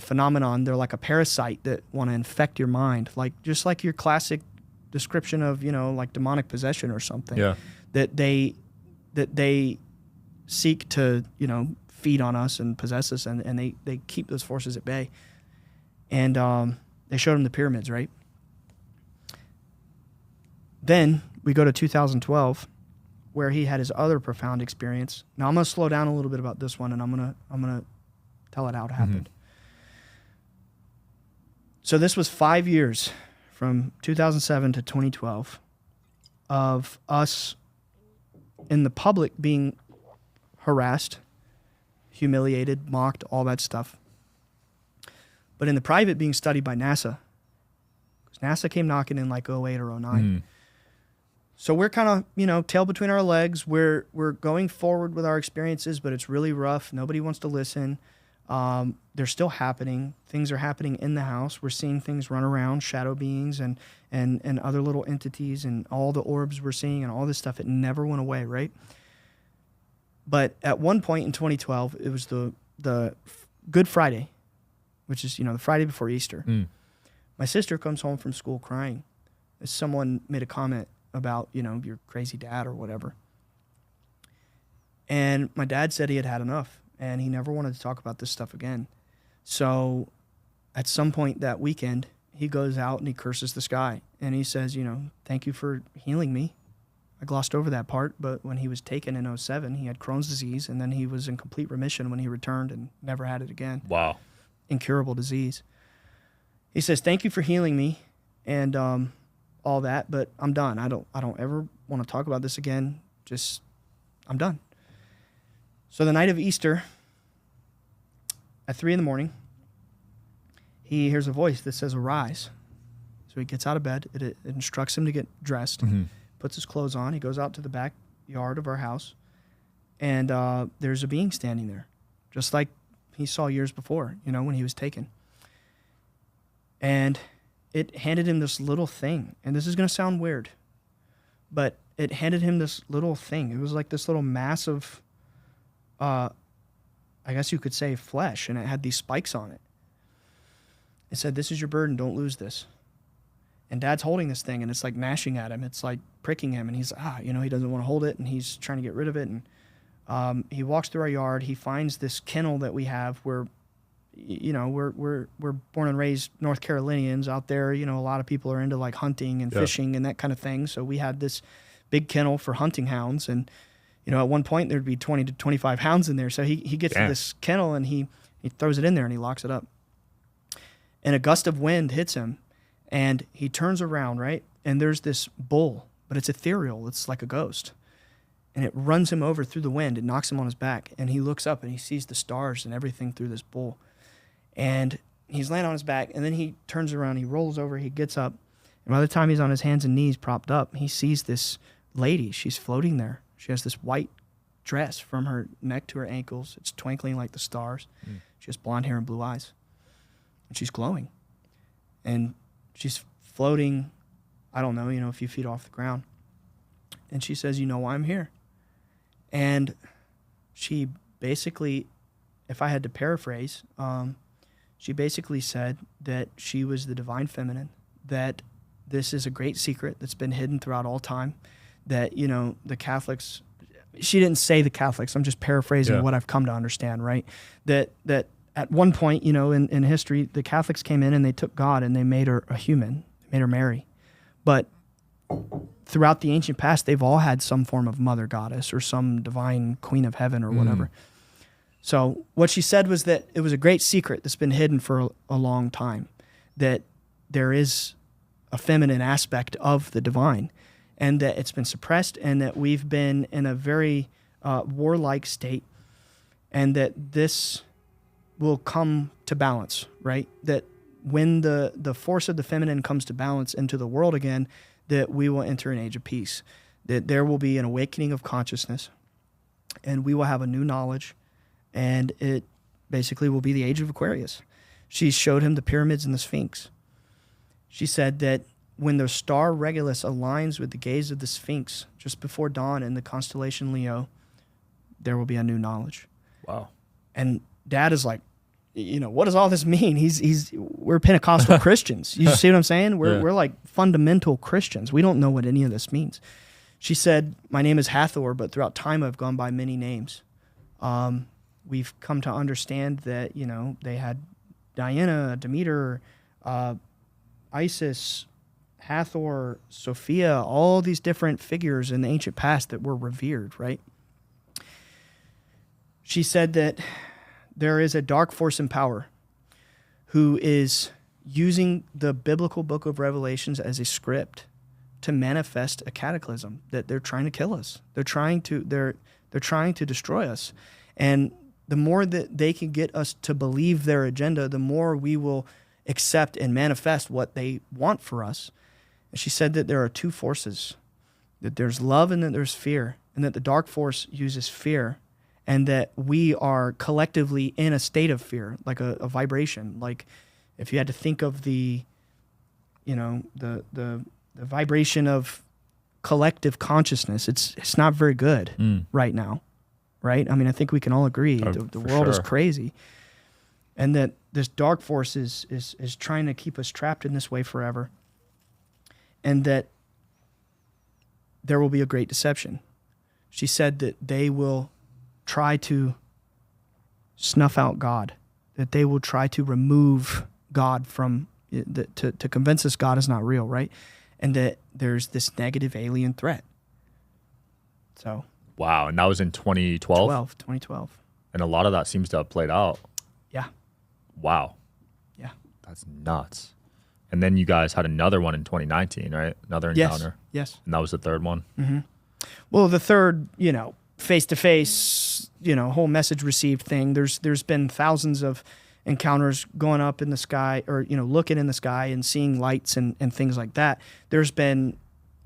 phenomenon. They're like a parasite that want to infect your mind, just like your classic description of, like demonic possession or something. Yeah. That they seek to, feed on us and possess us, and they keep those forces at bay. And they showed him the pyramids, right? Then we go to 2012, where he had his other profound experience. Now I'm going to slow down a little bit about this one, and I'm gonna tell it how it happened. So this was 5 years, from 2007 to 2012, of us in the public being harassed, humiliated, mocked, all that stuff. But in the private, being studied by NASA. Because NASA came knocking in like 08 or 09. So we're kind of, tail between our legs. We're going forward with our experiences, but it's really rough. Nobody wants to listen. They're still happening. Things are happening in the house. We're seeing things run around, shadow beings and other little entities, and all the orbs we're seeing and all this stuff. It never went away, right? But at one point in 2012, it was the Good Friday, which is, the Friday before Easter. My sister comes home from school crying. Someone made a comment about, your crazy dad or whatever. And my dad said he had had enough, and he never wanted to talk about this stuff again. So at some point that weekend, he goes out and he curses the sky. And he says, thank you for healing me. I glossed over that part, but when he was taken in 2007, he had Crohn's disease, and then he was in complete remission when he returned and never had it again. Wow. Incurable disease. He says, thank you for healing me and all that, but I'm done. I don't ever want to talk about this again. Just, I'm done. So the night of Easter, at 3 a.m, he hears a voice that says, arise. So he gets out of bed. It instructs him to get dressed, puts his clothes on. He goes out to the backyard of our house, and there's a being standing there, just like he saw years before, when he was taken. And it handed him this little thing. And this is going to sound weird, but it handed him this little thing. It was like this little mass of, I guess you could say, flesh, and it had these spikes on it. It said, this is your burden, don't lose this. And Dad's holding this thing, and it's like gnashing at him. It's like pricking him, and he's, he doesn't want to hold it, and he's trying to get rid of it. And he walks through our yard. He finds this kennel that we have where, we're born and raised North Carolinians out there. A lot of people are into like hunting and fishing and that kind of thing. So we had this big kennel for hunting hounds, and at one point there'd be 20 to 25 hounds in there. So he gets to this kennel, and he throws it in there and he locks it up. And a gust of wind hits him, and he turns around, right? And there's this bull, but it's ethereal. It's like a ghost. And it runs him over through the wind. It knocks him on his back. And he looks up and he sees the stars and everything through this bull. And he's laying on his back. And then he turns around. He rolls over. He gets up. And by the time he's on his hands and knees propped up, he sees this lady. She's floating there. She has this white dress from her neck to her ankles. It's twinkling like the stars. She has blonde hair and blue eyes. And she's glowing. And she's floating, I don't know, a few feet off the ground. And she says, why I'm here. And she basically, if I had to paraphrase, she basically said that she was the divine feminine, that this is a great secret that's been hidden throughout all time, that, the Catholics, she didn't say the Catholics, I'm just paraphrasing what I've come to understand, right? That at one point, in history, the Catholics came in and they took God and they made her a human, made her Mary. But throughout the ancient past, they've all had some form of mother goddess or some divine queen of heaven or whatever. So what she said was that it was a great secret that's been hidden for a long time, that there is a feminine aspect of the divine, and that it's been suppressed, and that we've been in a very warlike state, and that this will come to balance, right? That when the force of the feminine comes to balance into the world again, that we will enter an age of peace, that there will be an awakening of consciousness, and we will have a new knowledge, and it basically will be the age of Aquarius. She showed him the pyramids and the Sphinx. She said that when the star Regulus aligns with the gaze of the Sphinx just before dawn in the constellation Leo, there will be a new knowledge. Wow. And Dad is like, what does all this mean? We're Pentecostal Christians. You see what I'm saying? We're like fundamental Christians. We don't know what any of this means. She said, my name is Hathor, but throughout time I've gone by many names. we've come to understand that, you know, they had Diana, Demeter, Isis, Hathor, Sophia, all these different figures in the ancient past that were revered, right? She said that there is a dark force in power who is using the biblical book of Revelations as a script to manifest a cataclysm, that they're trying to kill us. They're trying to destroy us. And the more that they can get us to believe their agenda, the more we will accept and manifest what they want for us. And she said that there are two forces, that there's love and that there's fear, and that the dark force uses fear, and that we are collectively in a state of fear, like a vibration. Like if you had to think of the vibration of collective consciousness, it's not very good right now, right? I mean, I think we can all agree the world is crazy, and that this dark force is trying to keep us trapped in this way forever, and that there will be a great deception. She said that they will try to snuff out God, that they will try to remove God from, to convince us God is not real, right? And that there's this negative alien threat. So. Wow, and that was in 2012? 2012. And a lot of that seems to have played out. Yeah. Wow. Yeah. That's nuts. And then you guys had another one in 2019, right? Another encounter. Yes. And that was the third one? Mm-hmm. Well, the third, face-to-face, whole message received thing. There's been thousands of encounters going up in the sky, or, looking in the sky and seeing lights and things like that. There's been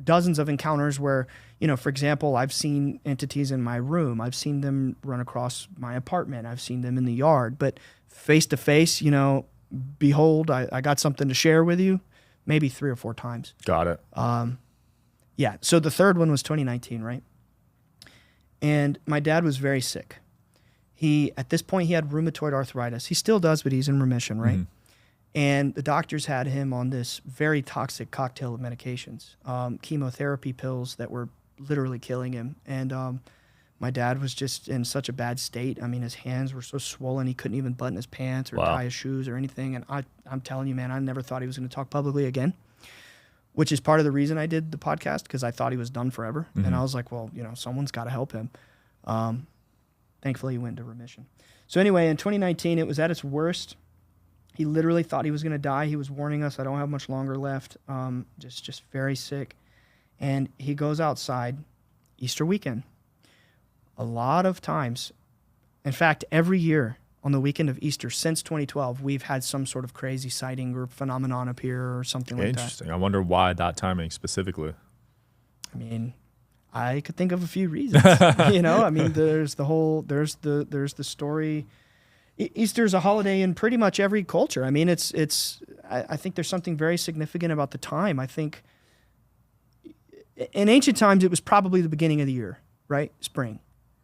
dozens of encounters where, for example, I've seen entities in my room. I've seen them run across my apartment. I've seen them in the yard. But face-to-face, behold, I got something to share with you, maybe 3 or 4 times. Got it. Yeah. So the third one was 2019, right? And my dad was very sick. At this point, he had rheumatoid arthritis. He still does, but he's in remission, right? Mm-hmm. And the doctors had him on this very toxic cocktail of medications, chemotherapy pills that were literally killing him. And my dad was just in such a bad state. I mean, his hands were so swollen, he couldn't even button his pants or tie his shoes or anything. And I'm telling you, man, I never thought he was going to talk publicly again, which is part of the reason I did the podcast, because I thought he was done forever. Mm-hmm. And I was like, well, someone's got to help him. Thankfully, he went into remission. So anyway, in 2019, it was at its worst. He literally thought he was going to die. He was warning us, I don't have much longer left, just very sick. And he goes outside Easter weekend. A lot of times, in fact, every year on the weekend of Easter since 2012, we've had some sort of crazy sighting or phenomenon appear or something like that. Interesting. I wonder why that timing specifically. I mean, I could think of a few reasons. I mean, there's the story. Easter's a holiday in pretty much every culture. I mean, I think there's something very significant about the time. I think in ancient times, it was probably the beginning of the year, right? Spring.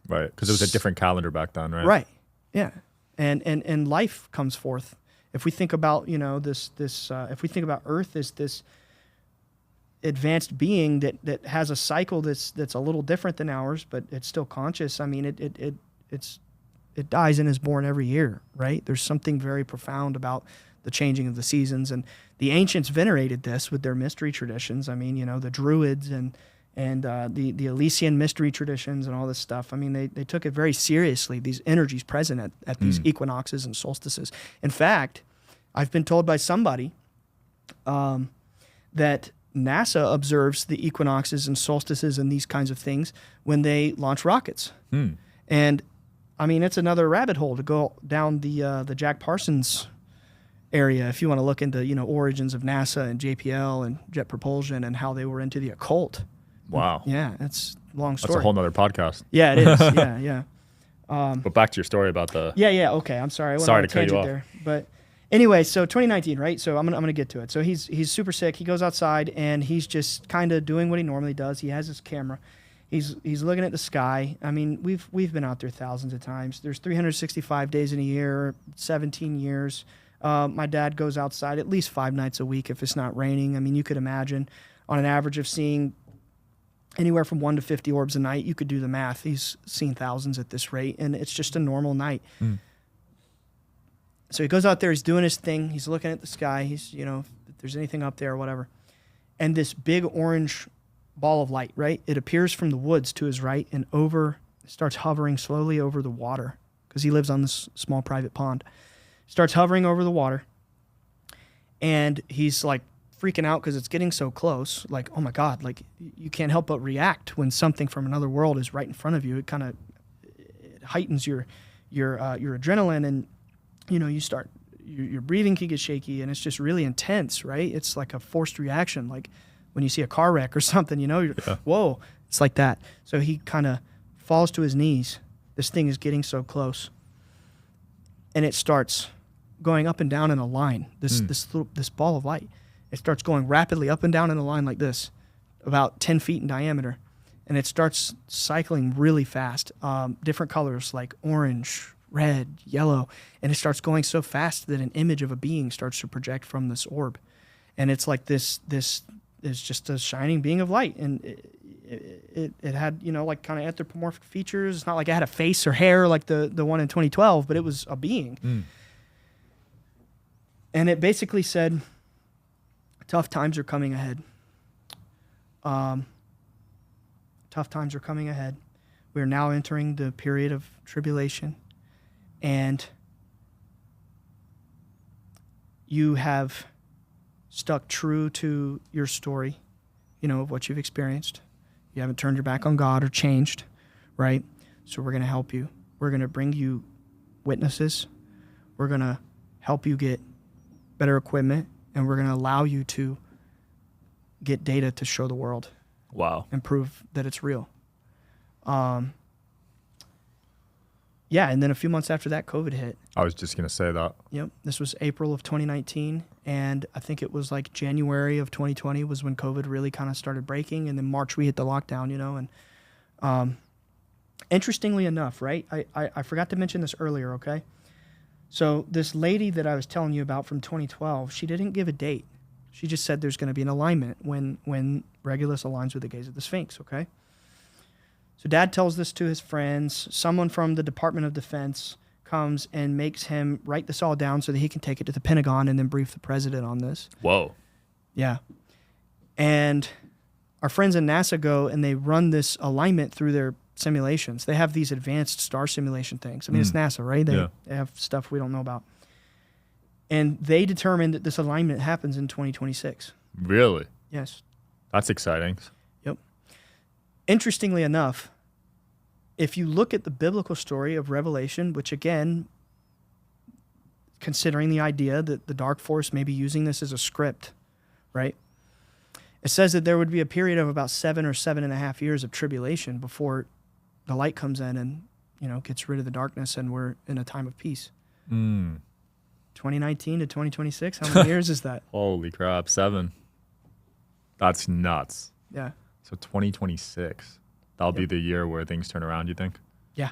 Right, because it was a different calendar back then, right? Right, yeah. And life comes forth. If we think about, if we think about Earth as this advanced being that has a cycle that's a little different than ours, but it's still conscious. I mean, it dies and is born every year, right? There's something very profound about the changing of the seasons, and the ancients venerated this with their mystery traditions. I mean, the Druids and the Elysian mystery traditions and all this stuff. I mean, they took it very seriously, these energies present at these equinoxes and solstices. In fact, I've been told by somebody that NASA observes the equinoxes and solstices and these kinds of things when they launch rockets. And I mean, it's another rabbit hole to go down the Jack Parsons area if you want to look into, origins of NASA and JPL and jet propulsion and how they were into the occult. Wow. Yeah, it's a long story. That's a whole nother podcast. Yeah, it is. Yeah. But back to your story about the... Yeah, okay. I'm sorry. I went sorry on a to cut you tangent off. there. But anyway, so 2019, right? So I'm gonna get to it. So he's super sick. He goes outside and he's just kind of doing what he normally does. He has his camera. He's looking at the sky. I mean, we've been out there thousands of times. There's 365 days in a year, 17 years. My dad goes outside at least 5 nights a week if it's not raining. I mean, you could imagine on an average of seeing anywhere from 1 to 50 orbs a night. You could do the math. He's seen thousands at this rate, and it's just a normal night. So he goes out there, he's doing his thing, he's looking at the sky, he's, if there's anything up there or whatever. And this big orange ball of light, right? It appears from the woods to his right and starts hovering slowly over the water, because he lives on this small private pond. Starts hovering over the water, and he's like freaking out because it's getting so close. Like, oh my God, like you can't help but react when something from another world is right in front of you. It kind of heightens your adrenaline, and your breathing can get shaky, and it's just really intense, right? It's like a forced reaction, like when you see a car wreck or something, whoa, it's like that. So he kind of falls to his knees. This thing is getting so close, and it starts going up and down in a line. This ball of light, it starts going rapidly up and down in a line like this, about 10 feet in diameter, and it starts cycling really fast. Different colors like orange, red, yellow, and it starts going so fast that an image of a being starts to project from this orb, and it's like this is just a shining being of light, and it had like kind of anthropomorphic features. It's not like it had a face or hair like the one in 2012, but it was a being. And it basically said, tough times are coming ahead. Tough times are coming ahead. We're now entering the period of tribulation. And you have stuck true to your story, of what you've experienced. You haven't turned your back on God or changed, right? So we're going to help you. We're going to bring you witnesses. We're going to help you get better equipment, and we're going to allow you to get data to show the world. Wow. And prove that it's real. Yeah, and then a few months after that, COVID hit. I was just going to say that. Yep. This was April of 2019, and I think it was like January of 2020 was when COVID really kind of started breaking, and then March we hit the lockdown, and interestingly enough, right, I forgot to mention this earlier, okay? So this lady that I was telling you about from 2012, she didn't give a date. She just said there's going to be an alignment when Regulus aligns with the gaze of the Sphinx, okay? So Dad tells this to his friends. Someone from the Department of Defense comes and makes him write this all down so that he can take it to the Pentagon and then brief the president on this. Whoa. Yeah. And our friends in NASA go and they run this alignment through their simulations. They have these advanced star simulation things. I mean, it's NASA, right? They have stuff we don't know about. And they determined that this alignment happens in 2026. Really? Yes. That's exciting. Yep. Interestingly enough, if you look at the biblical story of Revelation, which again, considering the idea that the dark force may be using this as a script, right? It says that there would be a period of about 7 or 7.5 years of tribulation before the light comes in and, gets rid of the darkness, and we're in a time of peace. 2019 to 2026, how many years is that? Holy crap, 7. That's nuts. Yeah. So 2026, that'll be the year where things turn around, you think? Yeah,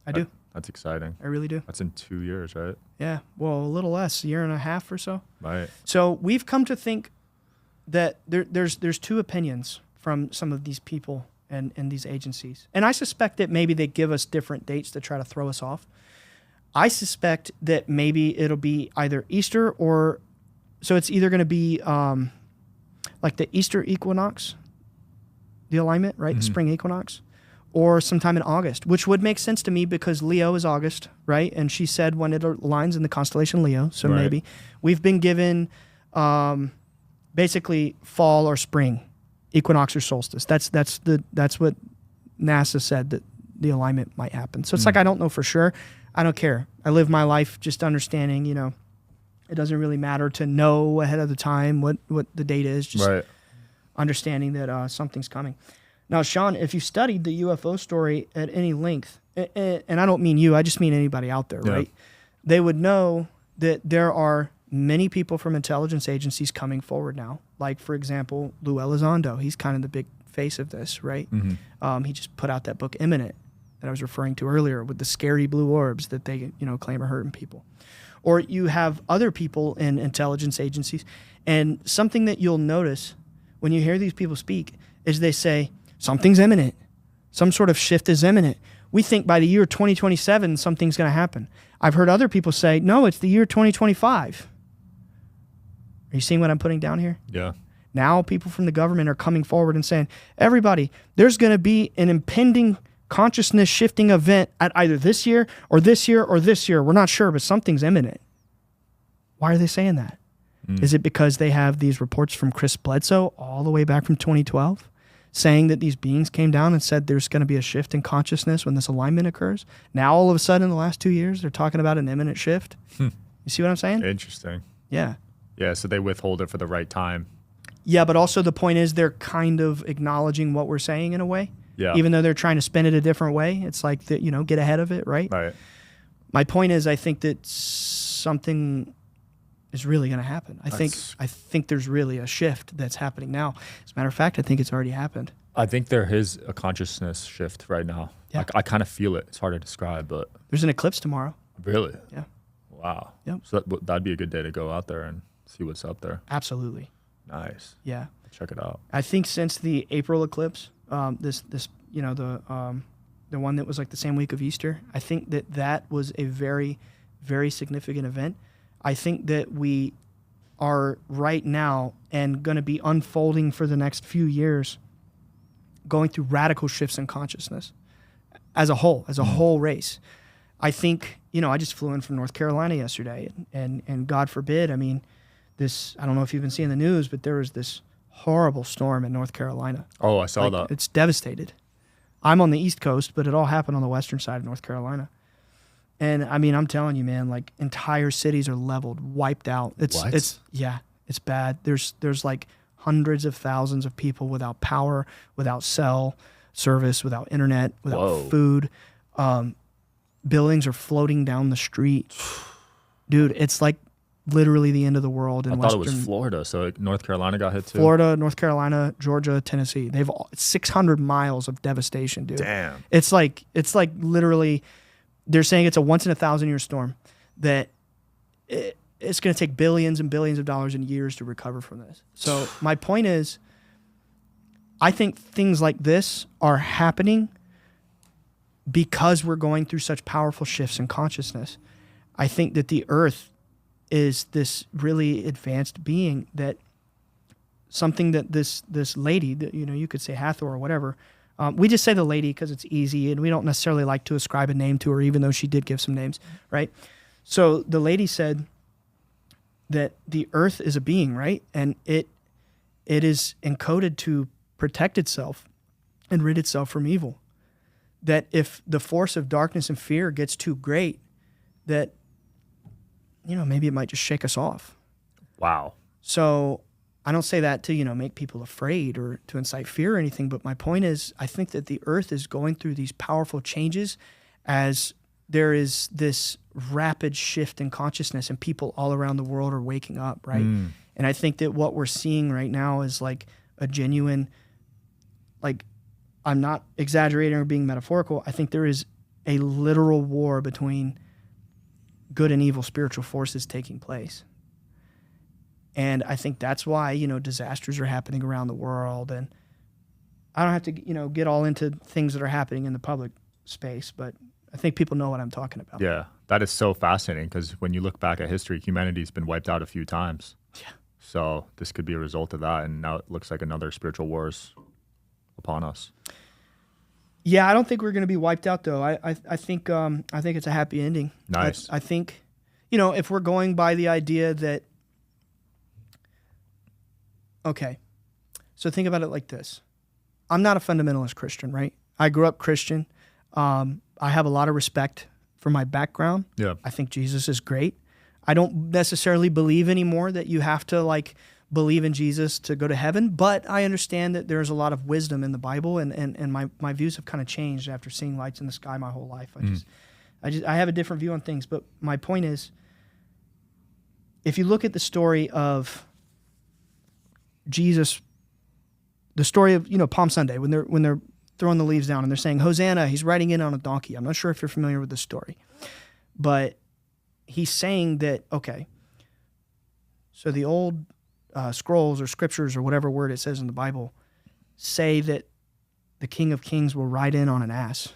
I do. That's exciting. I really do. That's in 2 years, right? Yeah, well, a little less, 1.5 years or so. Right. So we've come to think that there's two opinions from some of these people and these agencies. And I suspect that maybe they give us different dates to try to throw us off. I suspect that maybe it'll be either Easter or... So it's either going to be like the Easter equinox, the alignment, right? The spring equinox, or sometime in August, which would make sense to me because Leo is August, right? And she said when it aligns in the constellation Leo, so maybe. We've been given basically fall or spring, equinox or solstice. That's what NASA said that the alignment might happen. So it's like I don't know for sure. I don't care. I live my life just understanding, it doesn't really matter to know ahead of the time what the date is, just understanding that something's coming. Now, Sean, if you studied the UFO story at any length, and I don't mean you, I just mean anybody out there, right? They would know that there are many people from intelligence agencies coming forward now. Like, for example, Lou Elizondo. He's kind of the big face of this, right? He just put out that book, Imminent, that I was referring to earlier, with the scary blue orbs that they claim are hurting people. Or you have other people in intelligence agencies, and something that you'll notice when you hear these people speak is they say, Something's imminent. Some sort of shift is imminent. We think by the year 2027, something's going to happen. I've heard other people say, no, it's the year 2025. Are you seeing what I'm putting down here? Yeah. Now people from the government are coming forward and saying, everybody, there's going to be an impending consciousness shifting event at either this year or this year or this year. We're not sure, but something's imminent. Why are they saying that? Is it because they have these reports from Ryan Bledsoe all the way back from 2012 saying that these beings came down and said there's going to be a shift in consciousness when this alignment occurs? Now, all of a sudden, in the last 2 years, they're talking about an imminent shift. You see what I'm saying? Interesting. Yeah. Yeah, so they withhold it for the right time. Yeah, but also the point is they're kind of acknowledging what we're saying in a way. Yeah. Even though they're trying to spin it a different way. It's like, that, get ahead of it, right? Right. My point is I think that something is really going to happen. I think there's really a shift that's happening now. As a matter of fact, I think it's already happened. I think there is a consciousness shift right now. Yeah. I kind of feel it. It's hard to describe, but... There's an eclipse tomorrow. Really? Yeah. Wow. Yep. So that'd be a good day to go out there and see what's up there. Absolutely. Nice. Yeah. Check it out. I think since the April eclipse, the one that was like the same week of Easter, I think that was a very, very significant event. I think that we are right now and going to be unfolding for the next few years, going through radical shifts in consciousness as a whole race. I think, I just flew in from North Carolina yesterday, and God forbid, I don't know if you've been seeing the news, but there was this horrible storm in North Carolina. Oh, I saw that. It's devastated. I'm on the East Coast, but it all happened on the western side of North Carolina. And I'm telling you, man, like entire cities are leveled, wiped out. It's bad. There's like hundreds of thousands of people without power, without cell service, without internet, without food. Buildings are floating down the street. Dude, it's like literally the end of the world in I thought it was Florida, so North Carolina got hit too. Florida, North Carolina, Georgia, Tennessee. They've 600 miles of devastation, dude. Damn. It's like literally, they're saying it's a once in a 1,000-year storm that it's going to take billions and billions of dollars and years to recover from this. So my point is, I think things like this are happening because we're going through such powerful shifts in consciousness. I think that the earth is this really advanced being, that something that this lady, that you could say Hathor or whatever, we just say the lady because it's easy and we don't necessarily like to ascribe a name to her, even though she did give some names, right? So the lady said that the earth is a being, right? And it is encoded to protect itself and rid itself from evil. That if the force of darkness and fear gets too great, that, maybe it might just shake us off. Wow. So I don't say that to, make people afraid or to incite fear or anything, but my point is, I think that the earth is going through these powerful changes as there is this rapid shift in consciousness and people all around the world are waking up, right? And I think that what we're seeing right now is like a genuine, like, I'm not exaggerating or being metaphorical. I think there is a literal war between good and evil spiritual forces taking place. And I think that's why, disasters are happening around the world. And I don't have to, get all into things that are happening in the public space, but I think people know what I'm talking about. Yeah, that is so fascinating because when you look back at history, humanity's been wiped out a few times. Yeah. So this could be a result of that, and now it looks like another spiritual war is upon us. Yeah, I don't think we're going to be wiped out, though. I think it's a happy ending. Nice. I think, if we're going by the idea that, okay, so think about it like this. I'm not a fundamentalist Christian, right? I grew up Christian. I have a lot of respect for my background. Yeah. I think Jesus is great. I don't necessarily believe anymore that you have to believe in Jesus to go to heaven, but I understand that there's a lot of wisdom in the Bible, and my views have kind of changed after seeing lights in the sky my whole life. I have a different view on things, but my point is, if you look at the story of Jesus, the story of Palm Sunday, when they're throwing the leaves down and they're saying Hosanna, he's riding in on a donkey. I'm not sure if you're familiar with this story, but he's saying that, okay, so the old scrolls or scriptures or whatever word it says in the Bible say that the King of Kings will ride in on an ass,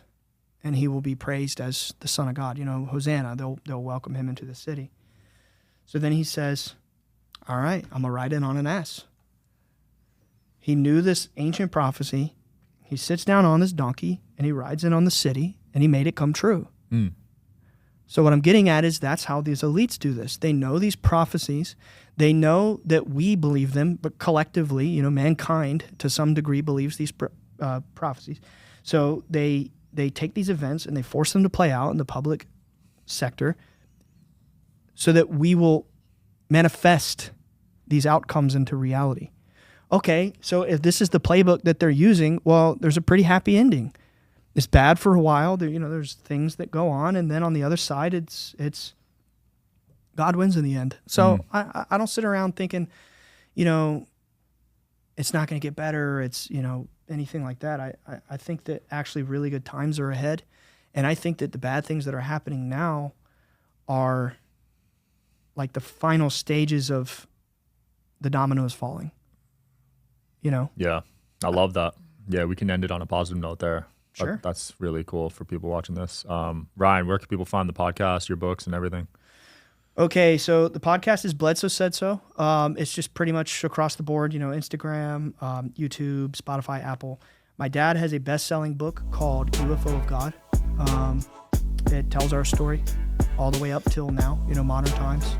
and he will be praised as the Son of God. Hosanna, they'll welcome him into the city. So then he says, all right, I'm going to ride in on an ass. He knew this ancient prophecy. He sits down on this donkey, and he rides in on the city, and he made it come true. So what I'm getting at is that's how these elites do this. They know these prophecies. They know that we believe them, but collectively, mankind to some degree believes these prophecies. So they take these events and they force them to play out in the public sector so that we will manifest these outcomes into reality. Okay, so if this is the playbook that they're using, well, there's a pretty happy ending. It's bad for a while. There's things that go on, and then on the other side, it's God wins in the end. So I don't sit around thinking, it's not going to get better. It's anything like that. I think that actually really good times are ahead, and I think that the bad things that are happening now are like the final stages of the dominoes falling. Yeah, I love that. Yeah, we can end it on a positive note there. Sure. That's really cool for people watching this. Ryan, where can people find the podcast, your books, and everything? Okay, so the podcast is Bledsoe Said So. It's just pretty much across the board, Instagram, YouTube, Spotify, Apple. My dad has a best-selling book called UFO of God. It tells our story all the way up till now, modern times.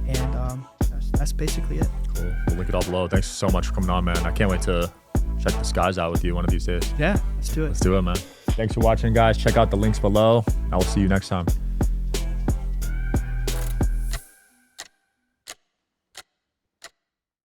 And that's basically it. Cool. We'll link it all below. Thanks so much for coming on, man. I can't wait to check the skies out with you one of these days. Yeah, let's do it. Let's do it, man. Thanks for watching, guys. Check out the links below. I will see you next time.